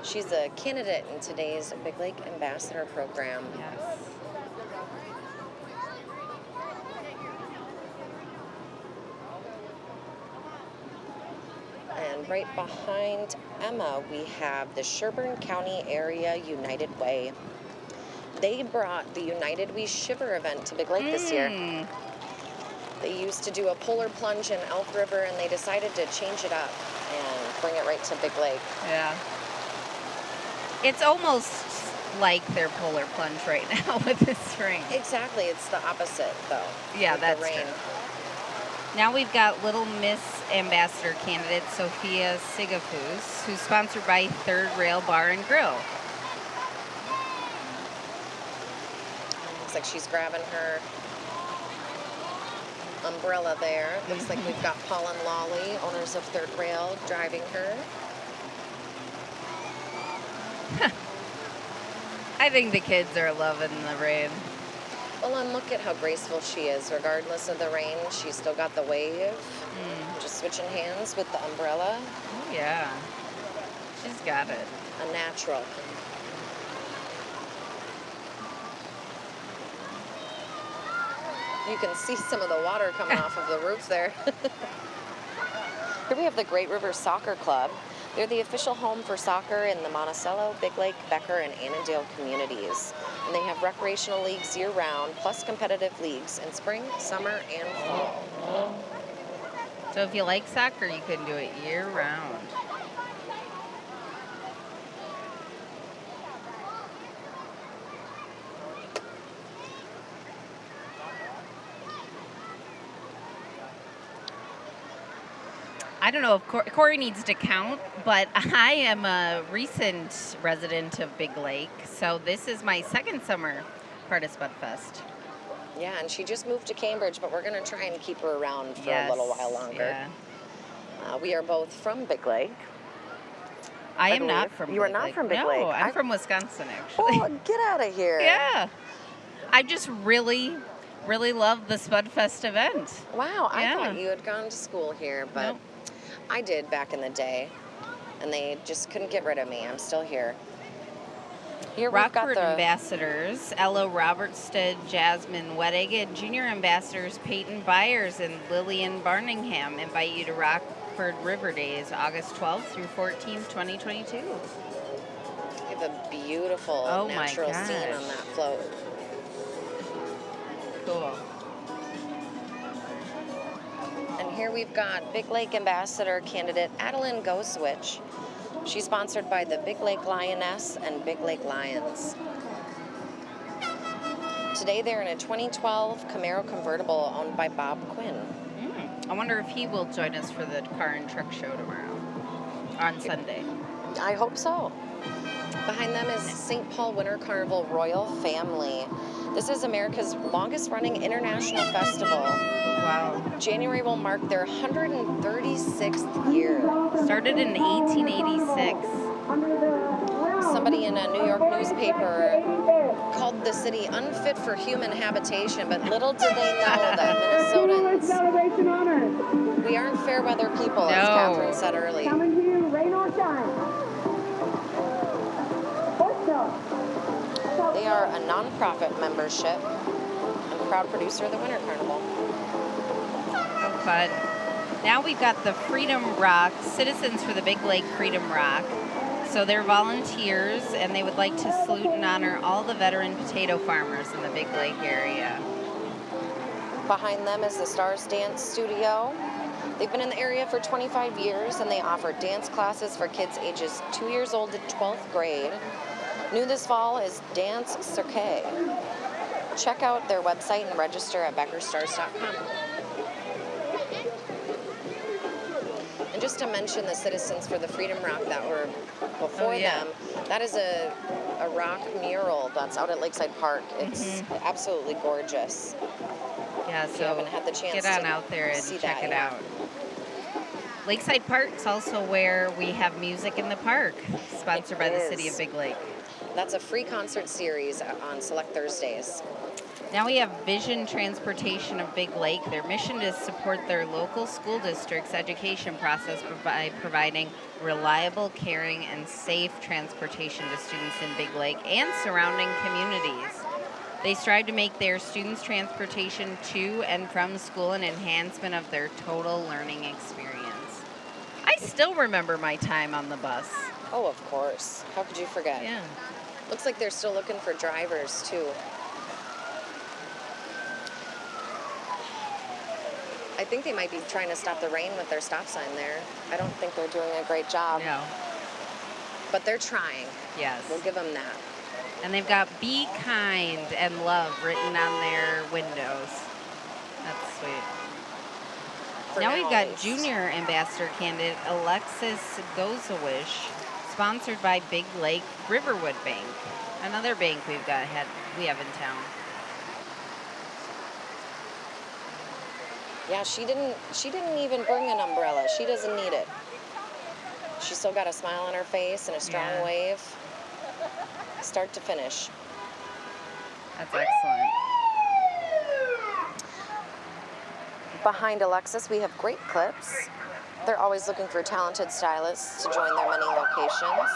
She's a candidate in today's Big Lake Ambassador program. Yes. And right behind Emma, we have the Sherburne County Area United Way. They brought the United We Shiver event to Big Lake this year. They used to do a polar plunge in Elk River, and they decided to change it up and bring it right to Big Lake. Yeah. It's almost like their polar plunge right now with this rain. Exactly. It's the opposite, though. Yeah, with that's the rain. true. Now we've got Little Miss Ambassador candidate Sophia Sigafus, who's sponsored by Third Rail Bar and Grill. Looks like she's grabbing her umbrella there. Looks like we've got Paul and Lolly, owners of Third Rail, driving her. I think the kids are loving the rain. Well, and look at how graceful she is. Regardless of the rain, she's still got the wave. Just switching hands with the umbrella. Oh, yeah. She's got it. A natural. You can see some of the water coming off of the roof there. Here we have the Great River Soccer Club. They're the official home for soccer in the Monticello, Big Lake, Becker, and Annandale communities. And they have recreational leagues year-round, plus competitive leagues in spring, summer, and fall. So if you like soccer, you can do it year-round. I don't know if Corey needs to count, but I am a recent resident of Big Lake, so this is my second summer part of Spudfest. Yeah, and she just moved to Cambridge, but we're going to try and keep her around for a little while longer. Yeah. We are both from Big Lake. I am believe. not from You Big are not Lake. from Big no, Lake. I'm from Wisconsin, actually. Oh, get out of here. Yeah. I just really love the Spudfest event. Wow, I Yeah. thought you had gone to school here, but Nope. I did back in the day, and they just couldn't get rid of me. I'm still here. Here we've got Rockford the ambassadors, Ella Robertstead, Jasmine Wettig, and junior ambassadors Peyton Byers and Lillian Barningham invite you to Rockford River Days, August 12th through 14th, 2022. we have a beautiful Oh my natural scene gosh. on that float. Cool. And here we've got Big Lake Ambassador candidate Adeline Goswitch. She's sponsored by the Big Lake Lioness and Big Lake Lions. Today they're in a 2012 Camaro convertible owned by Bob Quinn. I wonder if he will join us for the car and truck show tomorrow, on Sunday. I hope so. Behind them is St. Paul Winter Carnival Royal Family. This is America's longest running international festival. Wow. January will mark their 136th year. Started in 1886. Somebody in a New York newspaper called the city unfit for human habitation, but little did they know that Minnesotans, we aren't fair weather people, as No. Catherine said earlier. Coming to you, rain or shine. They are a nonprofit membership and proud producer of the Winter Carnival. Fun. Now we've got the Freedom Rock, Citizens for the Big Lake Freedom Rock. So they're volunteers, and they would like to salute and honor all the veteran potato farmers in the Big Lake area. Behind them is the Stars Dance Studio. They've been in the area for 25 years, and they offer dance classes for kids ages 2 years old to 12th grade. New this fall is Dance Cirque. Check out their website and register at beckerstars.com. And just to mention the Citizens for the Freedom Rock that were before them, that is a rock mural that's out at Lakeside Park. It's absolutely gorgeous. Yeah, If you so haven't had the chance get on to out there and see check that, it yeah. out. Lakeside Park's also where we have music in the park, sponsored by the City of is. Big Lake. That's a free concert series on select Thursdays. Now we have Vision Transportation of Big Lake. Their mission is to support their local school district's education process by providing reliable, caring, and safe transportation to students in Big Lake and surrounding communities. They strive to make their students' transportation to and from school an enhancement of their total learning experience. I still remember my time on the bus. Oh, of course. How could you forget? Yeah. Looks like they're still looking for drivers, too. I think they might be trying to stop the rain with their stop sign there. I don't think they're doing a great job. No. But they're trying. Yes. We'll give them that. And they've got "Be kind and love" written on their windows. That's sweet. For Now we've got at least. junior ambassador candidate Alexis Gozawish, sponsored by Big Lake Riverwood Bank, another bank we have in town. Yeah, she didn't even bring an umbrella. She doesn't need it. She's still got a smile on her face and a strong wave. Start to finish. That's excellent. Behind Alexis, we have Great Clips. They're always looking for talented stylists to join their many locations.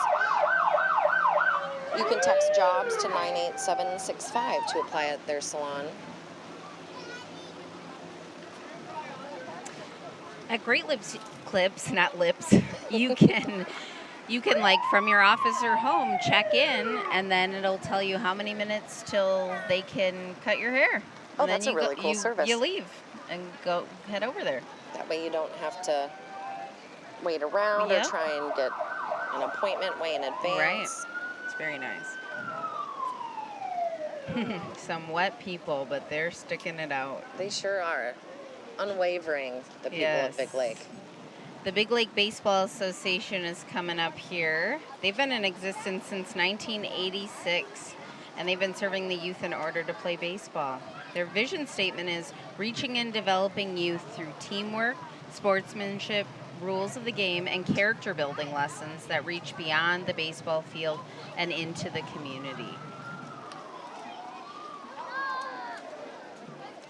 You can text jobs to 98765 to apply at their salon. At Great Clips, not lips, you can like from your office or home check in, and then it'll tell you how many minutes till they can cut your hair. Oh, And then that's a really cool service. You leave and head over there. That way you don't have to wait around or try and get an appointment way in advance. Right. It's very nice. Some wet people, but they're sticking it out. They sure are. Unwavering, the people at Big Lake. The Big Lake Baseball Association is coming up here. They've been in existence since 1986, and they've been serving the youth in order to play baseball. Their vision statement is reaching and developing youth through teamwork, sportsmanship, rules of the game, and character building lessons that reach beyond the baseball field and into the community.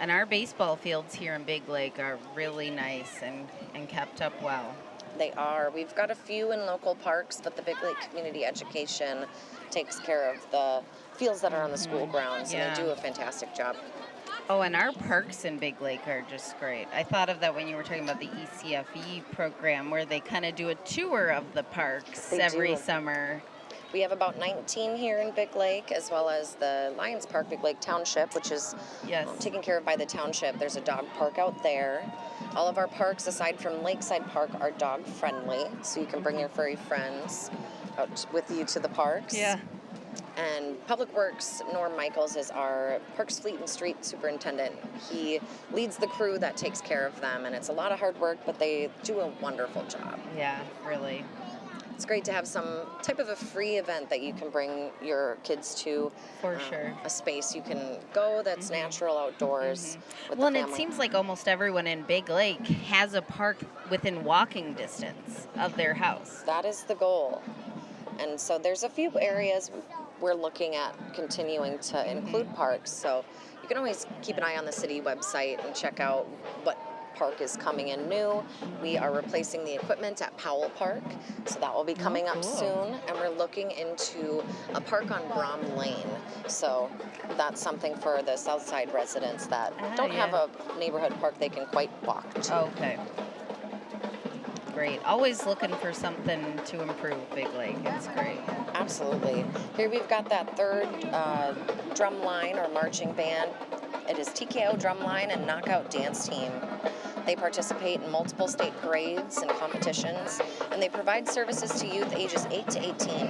And our baseball fields here in Big Lake are really nice and kept up well. They are. We've got a few in local parks, but the Big Lake Community Education takes care of the fields that are on the school grounds, and they do a fantastic job. Oh, and our parks in Big Lake are just great. I thought of that when you were talking about the ECFE program, where they kind of do a tour of the parks every summer. We have about 19 here in Big Lake, as well as the Lions Park, Big Lake Township, which is taken care of by the township. There's a dog park out there. All of our parks, aside from Lakeside Park, are dog friendly, so you can bring your furry friends out with you to the parks. Yeah. And Public Works, Norm Michaels is our Parks Fleet and Street Superintendent. He leads the crew that takes care of them, and it's a lot of hard work, but they do a wonderful job. Yeah, really. It's great to have some type of a free event that you can bring your kids to. For sure. A space you can go that's natural outdoors with Well, the and family. it seems like almost everyone in Big Lake has a park within walking distance of their house. That is the goal. And so there's a few areas we're looking at continuing to include parks. So you can always keep an eye on the city website and check out what park is coming in new. We are replacing the equipment at Powell Park, so that will be coming up soon. And we're looking into a park on Brom Lane. So that's something for the Southside residents that don't have a neighborhood park they can quite walk to. Okay. Great. Always looking for something to improve Big Lake. It's great. Absolutely. Here we've got that third drum line or marching band. It is TKO Drumline and Knockout Dance Team. They participate in multiple state parades and competitions, and they provide services to youth ages 8 to 18.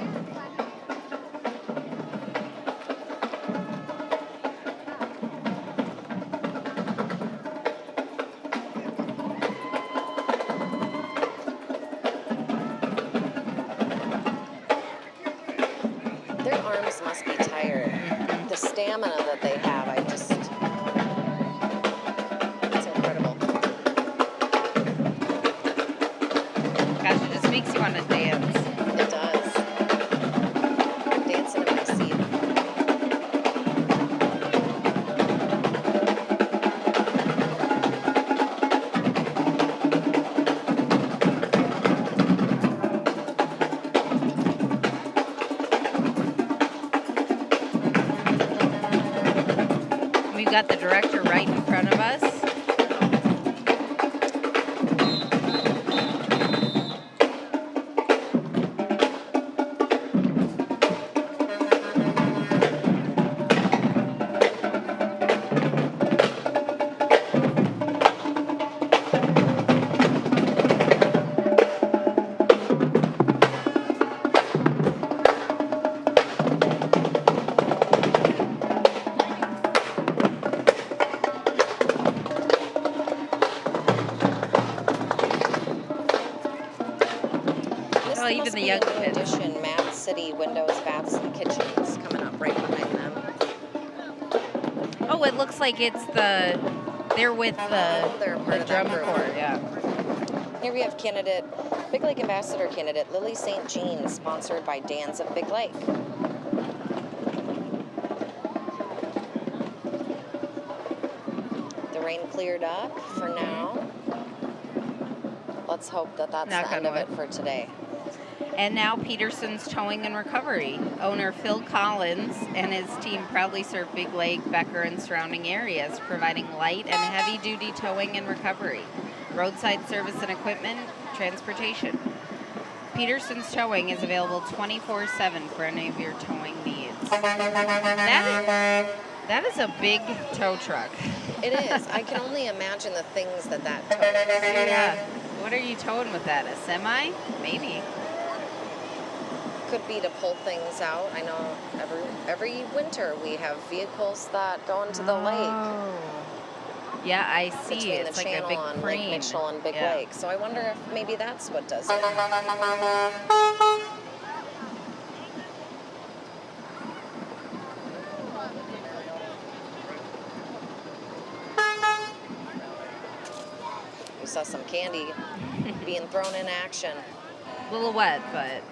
Their arms must be tired. The stamina that they have, it's incredible. Gosh, it just makes you want to dance. It does. I'm dancing in my seat. got the director right in front of us. This even must the be young a new kids. addition, Mad City Windows, Baths, and Kitchens coming up right behind them. Oh, it looks like it's they're with They're a part the of that drum group. corps, yeah. Here we have candidate, Big Lake Ambassador candidate Lily St. Jean, sponsored by Dan's of Big Lake. The rain cleared up for now. Let's hope that that's Knock the end on of it wood. for today. And now Peterson's Towing and Recovery. Owner Phil Collins and his team proudly serve Big Lake, Becker, and surrounding areas, providing light and heavy-duty towing and recovery, roadside service and equipment, transportation. Peterson's Towing is available 24/7 for any of your towing needs. That is a big tow truck. It is. I can only imagine the things that tows. Yeah. What are you towing with that? A semi? Maybe. Could be to pull things out. I know every winter we have vehicles that go into the lake Oh. Yeah, I see. between It's the like a channel big on crane. Lake Mitchell and Big Yeah. Lake. So I wonder if maybe that's what does it. We saw some candy being thrown in action. A little wet, but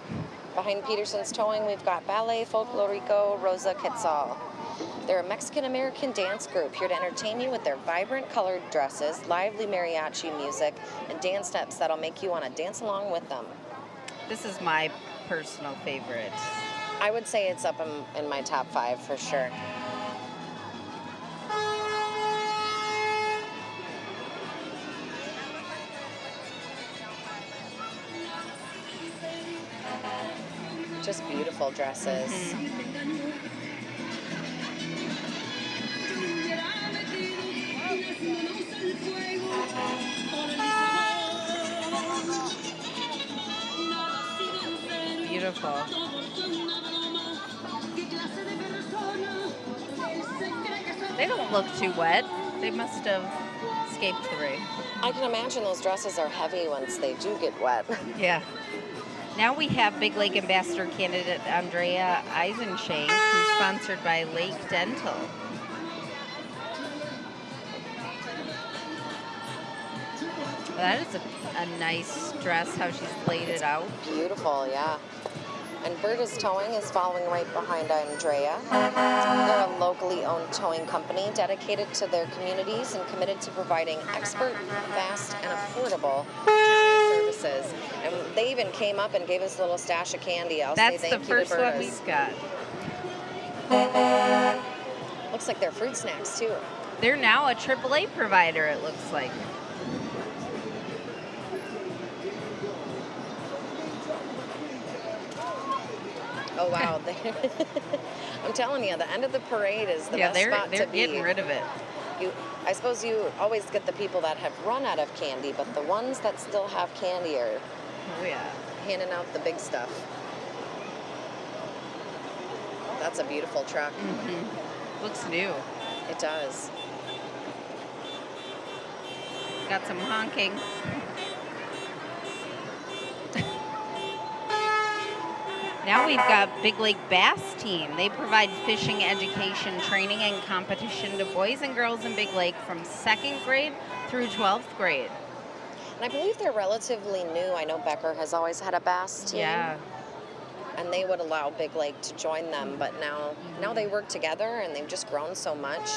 Behind Peterson's Towing, we've got Ballet Folklorico Rosa Quetzal. They're a Mexican-American dance group here to entertain you with their vibrant colored dresses, lively mariachi music, and dance steps that'll make you want to dance along with them. this is my personal favorite. I would say it's up in my top 5 for sure. Just beautiful dresses. Beautiful. They don't look too wet. They must have escaped the rain. I can imagine those dresses are heavy once they do get wet. Yeah. Now we have Big Lake Ambassador candidate Andrea Eisenshank, who's sponsored by Lake Dental. That is a nice dress, how she's laid it out. Beautiful, yeah. And Berta's Towing is following right behind Andrea. They're a locally owned towing company dedicated to their communities and committed to providing expert, fast, and affordable towing services. And they even came up and gave us a little stash of candy. I'll That's say the thank you to first one Berta's. we've got. Looks like they're fruit snacks too. They're now a AAA provider, it looks like. Oh wow. I'm telling you, the end of the parade is the best spot they're to be. getting rid of it. I suppose you always get the people that have run out of candy, but the ones that still have candy are Oh yeah. handing out the big stuff. That's a beautiful truck. Looks new. It does. Got some honking. Now we've got Big Lake Bass Team. They provide fishing education, training, and competition to boys and girls in Big Lake from 2nd grade through 12th grade. And I believe they're relatively new. I know Becker has always had a bass team. Yeah. And they would allow Big Lake to join them, but now they work together and they've just grown so much.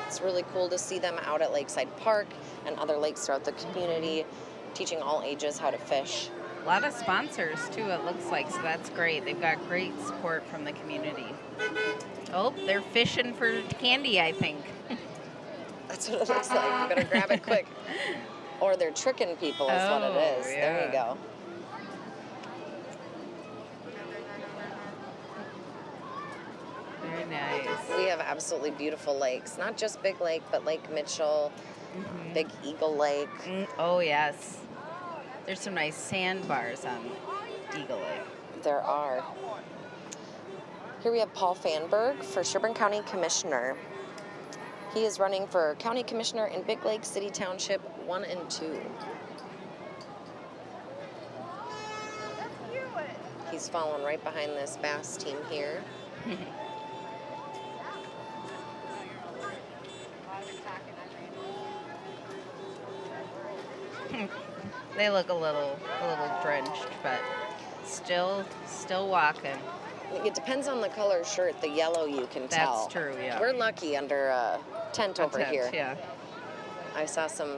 It's really cool to see them out at Lakeside Park and other lakes throughout the community, teaching all ages how to fish. A lot of sponsors, too, it looks like, so that's great. They've got great support from the community. Oh, they're fishing for candy, I think. That's what it looks like. You better grab it quick. Or they're tricking people is what it is. There you go. Very nice. We have absolutely beautiful lakes. Not just Big Lake, but Lake Mitchell, Big Eagle Lake. Oh, yes. There's some nice sandbars on Eagle Lake. There are. Here we have Paul Fanberg for Sherburne County Commissioner. He is running for County Commissioner in Big Lake City Township 1 and 2. He's following right behind this bass team here. They look a little drenched, but still walking. It depends on the color shirt, the yellow you can tell. That's true, yeah. We're lucky under a tent over here. Yeah. I saw some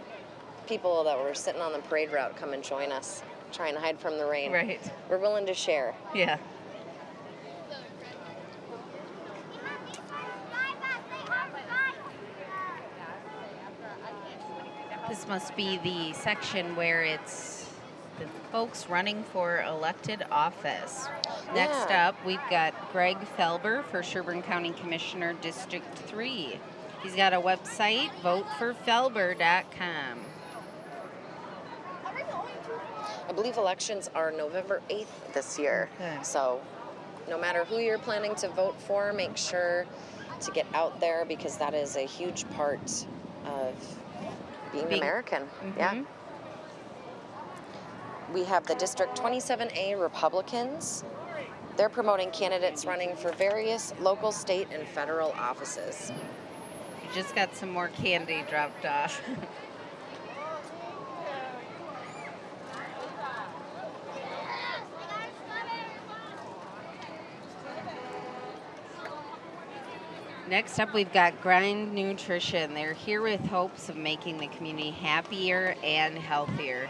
people that were sitting on the parade route come and join us, trying to hide from the rain. Right. We're willing to share. Yeah. This must be the section where it's the folks running for elected office. Next Yeah. up, we've got Greg Felber for Sherburne County Commissioner District 3. He's got a website, voteforfelber.com. I believe elections are November 8th this year. Okay. So no matter who you're planning to vote for, make sure to get out there because that is a huge part of being American. Yeah. Mhm. We have the District 27A Republicans. They're promoting candidates running for various local, state, and federal offices. We just got some more candy dropped off. Next up, we've got Grind Nutrition. They're here with hopes of making the community happier and healthier.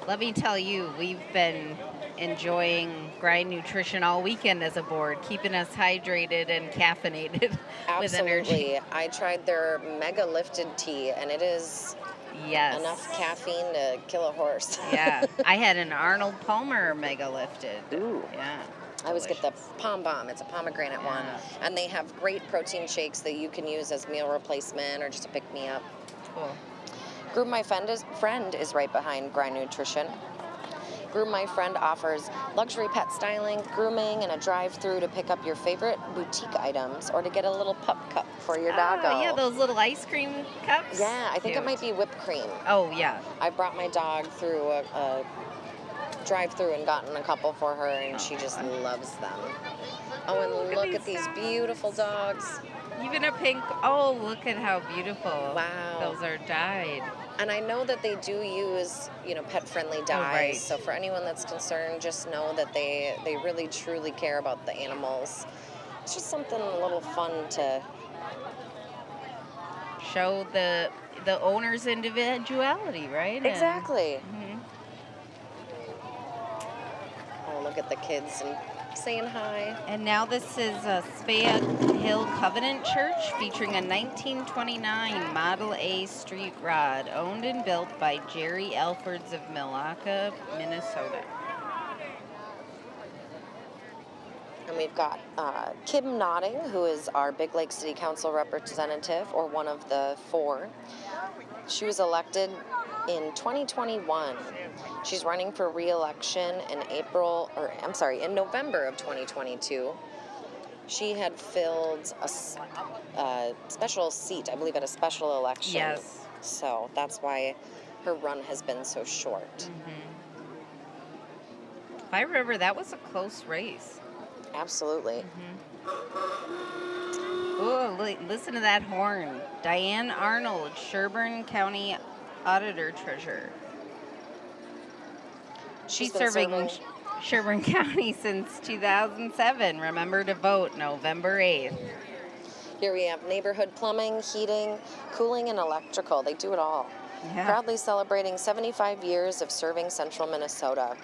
Let me tell you, we've been enjoying Grind Nutrition all weekend as a board, keeping us hydrated and caffeinated with energy. Absolutely. I tried their Mega Lifted tea, and it is Yes. enough caffeine to kill a horse. Yeah. I had an Arnold Palmer Mega Lifted. Ooh. Yeah. I always get the Delicious. Pom Bomb. It's a pomegranate one. Yeah. And they have great protein shakes that you can use as meal replacement or just to pick me up. Cool. Groom My Friend is right behind Grind Nutrition. Groom My Friend offers luxury pet styling, grooming, and a drive-through to pick up your favorite boutique items or to get a little pup cup for your doggo. Oh, yeah, those little ice cream cups. Yeah, I think it Cute. might be whipped cream. Oh, yeah. I brought my dog through a drive-through and gotten a couple for her, and she just loves them. Oh, and look at these beautiful dogs. Even a pink. Oh, look at how beautiful. Wow. Those are dyed. And I know that they do use, pet-friendly dyes. right. So for anyone that's concerned, just know that they really, truly care about the animals. It's just something a little fun to... Show the owner's individuality, right? And- Exactly. Mhm. Oh, look at the kids and saying hi. And now this is a Fayette Hill Covenant Church featuring a 1929 Model A street rod owned and built by Jerry Alfords of Milaca, Minnesota. And we've got Kim Notting, who is our Big Lake City Council representative, or one of the 4. She was elected in 2021. She's running for re-election in November of 2022. She had filled a special seat, I believe, at a special election. Yes. So that's why her run has been so short. Mm-hmm. If I remember, that was a close race. Absolutely. Oh, listen to that horn. Diane Arnold, Sherburne County Auditor Treasurer. She's been serving Sherburne County since 2007. Remember to vote November 8th. Here we have neighborhood plumbing, heating, cooling, and electrical. They do it all. Yeah. Proudly celebrating 75 years of serving central Minnesota.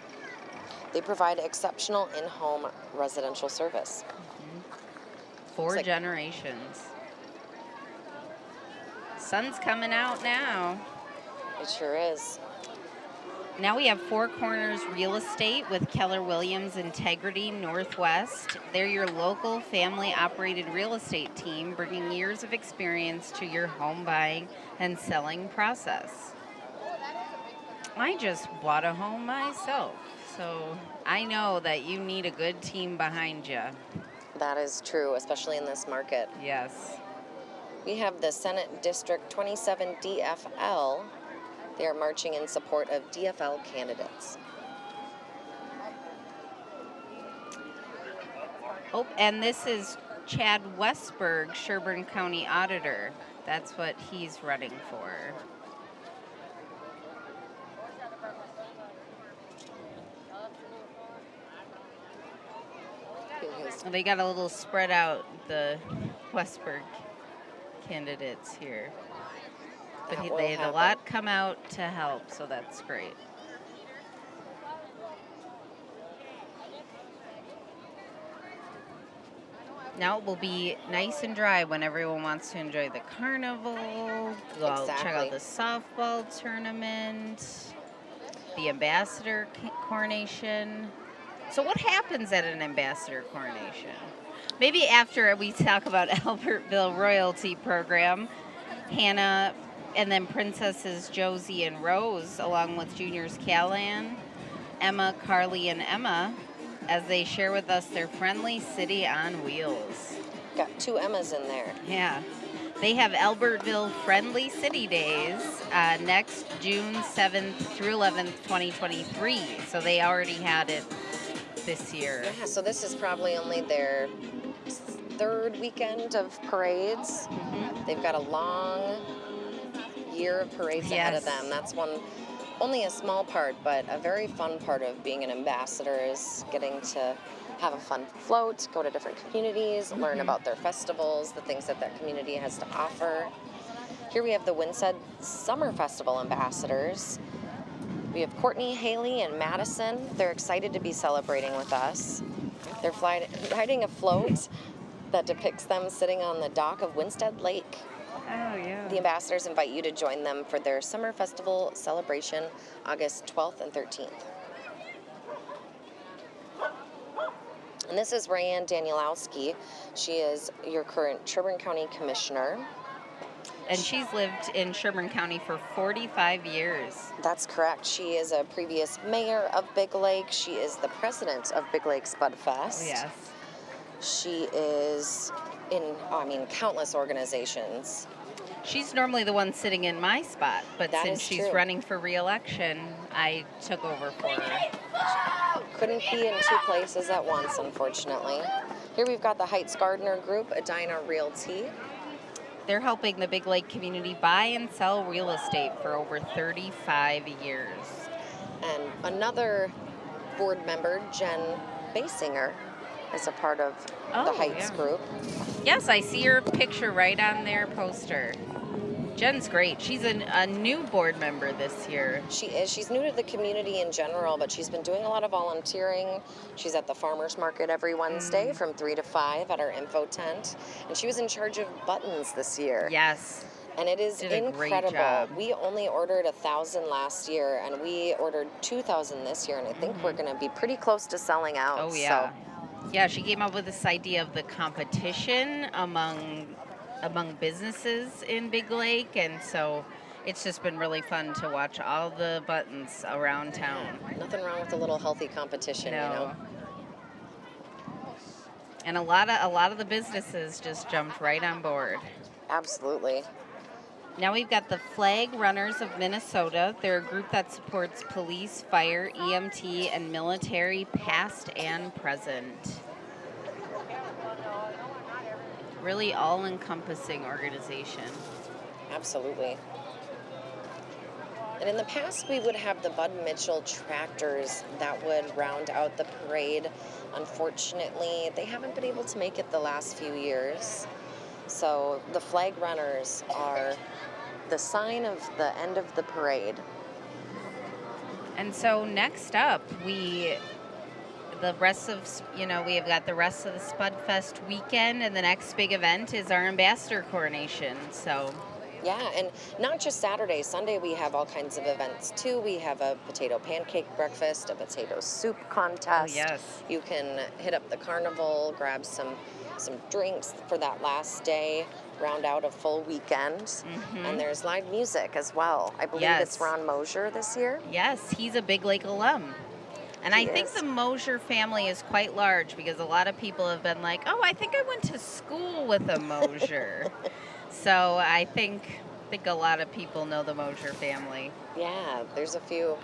They provide exceptional in-home residential service. 4 like- generations. Sun's coming out now. It sure is. Now we have Four Corners Real Estate with Keller Williams Integrity Northwest. They're your local family-operated real estate team, bringing years of experience to your home buying and selling process. I just bought a home myself, so I know that you need a good team behind you. That is true, especially in this market. Yes. We have the Senate District 27 DFL. They are marching in support of DFL candidates. Oh, and this is Chad Westberg, Sherburne County Auditor. That's what he's running for. They got a little spread out, the Westberg candidates here. But they had a lot come out to help, so that's great. Now it will be nice and dry when everyone wants to enjoy the carnival, go out, check out the softball tournament, the ambassador coronation. So what happens at an ambassador coronation? Maybe after we talk about Albertville Royalty Program, Hannah and then Princesses Josie and Rose, along with juniors Callan, Emma, Carly, and Emma, as they share with us their friendly city on wheels. Got 2 Emmas in there. Yeah. They have Albertville Friendly City Days next June 7th through 11th, 2023. So they already had it this year. Yeah, so this is probably only their 3rd weekend of parades. Mm-hmm. They've got a long year of parades ahead of them. That's only a small part, but a very fun part of being an ambassador is getting to have a fun float, go to different communities, learn about their festivals, the things that community has to offer. Here we have the Winsted Summer Festival ambassadors. We have Courtney, Haley, and Madison. They're excited to be celebrating with us. They're riding a float that depicts them sitting on the dock of Winsted Lake. Oh, yeah. The ambassadors invite you to join them for their summer festival celebration, August 12th and 13th. And this is Rayanne Danielowski. She is your current Sherburne County Commissioner. And she's lived in Sherburne County for 45 years. That's correct. She is a previous mayor of Big Lake. She is the president of Big Lake Spudfest. Oh, yes. She is in, countless organizations. She's normally the one sitting in my spot, but That since is she's true. running for re-election, I took over for her. Couldn't be in 2 places at once, unfortunately. Here we've got the Heights Gardner Group, Edina Realty. They're helping the Big Lake community buy and sell real estate for over 35 years. And another board member, Jen Basinger, is a part of the Heights group. Yes, I see your picture right on their poster. Jen's great. She's a new board member this year. She is. She's new to the community in general, but she's been doing a lot of volunteering. She's at the farmers market every Wednesday from 3 to 5 at our info tent. And she was in charge of buttons this year. Yes. And it is Did a great incredible. job. We only ordered 1,000 last year, and we ordered 2,000 this year, and I think we're going to be pretty close to selling out. Oh, yeah. Yeah, she came up with this idea of the competition among businesses in Big Lake, and so it's just been really fun to watch all the buttons around town. Nothing wrong with a little healthy competition, you know. And a lot of the businesses just jumped right on board. Absolutely. Now we've got the Flag Runners of Minnesota. They're a group that supports police, fire, EMT, and military past and present. Really all-encompassing organization. Absolutely. And in the past, we would have the Bud Mitchell tractors that would round out the parade. Unfortunately, they haven't been able to make it the last few years. So the Flag Runners are the sign of the end of the parade. And so next up, we have got the rest of the Spudfest weekend, and the next big event is our ambassador coronation. So Yeah, and not just Saturday. Sunday we have all kinds of events too. We have a potato pancake breakfast, a potato soup contest. Oh, yes. You can hit up the carnival, grab some drinks for that last day, round out a full weekend. And there's live music as well. I believe it's Yes. Ron Mosier this year. Yes, he's a Big Lake alum. And I think is. the Mosier family is quite large because a lot of people have been like, oh, I think I went to school with a Mosier. So I think a lot of people know the Mosier family. Yeah, there's a few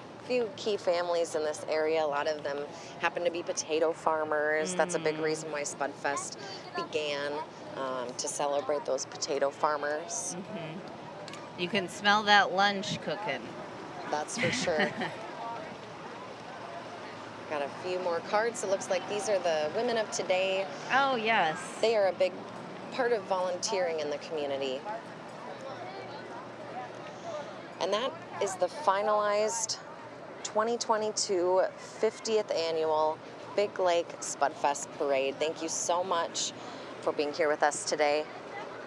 key families in this area. A lot of them happen to be potato farmers. That's a big reason why Spudfest began, to celebrate those potato farmers. You can smell that lunch cooking. That's for sure. Got a few more cards. It looks like these are the women of today. Oh, yes. They are a big part of volunteering in the community. And that is the finalized 2022 50th annual Big Lake Spudfest Parade. Thank you so much for being here with us today.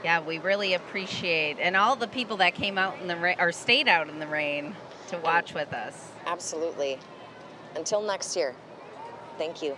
Yeah, we really appreciate, and all the people that came out in the rain or stayed out in the rain to watch with us. Absolutely. Until next year, thank you.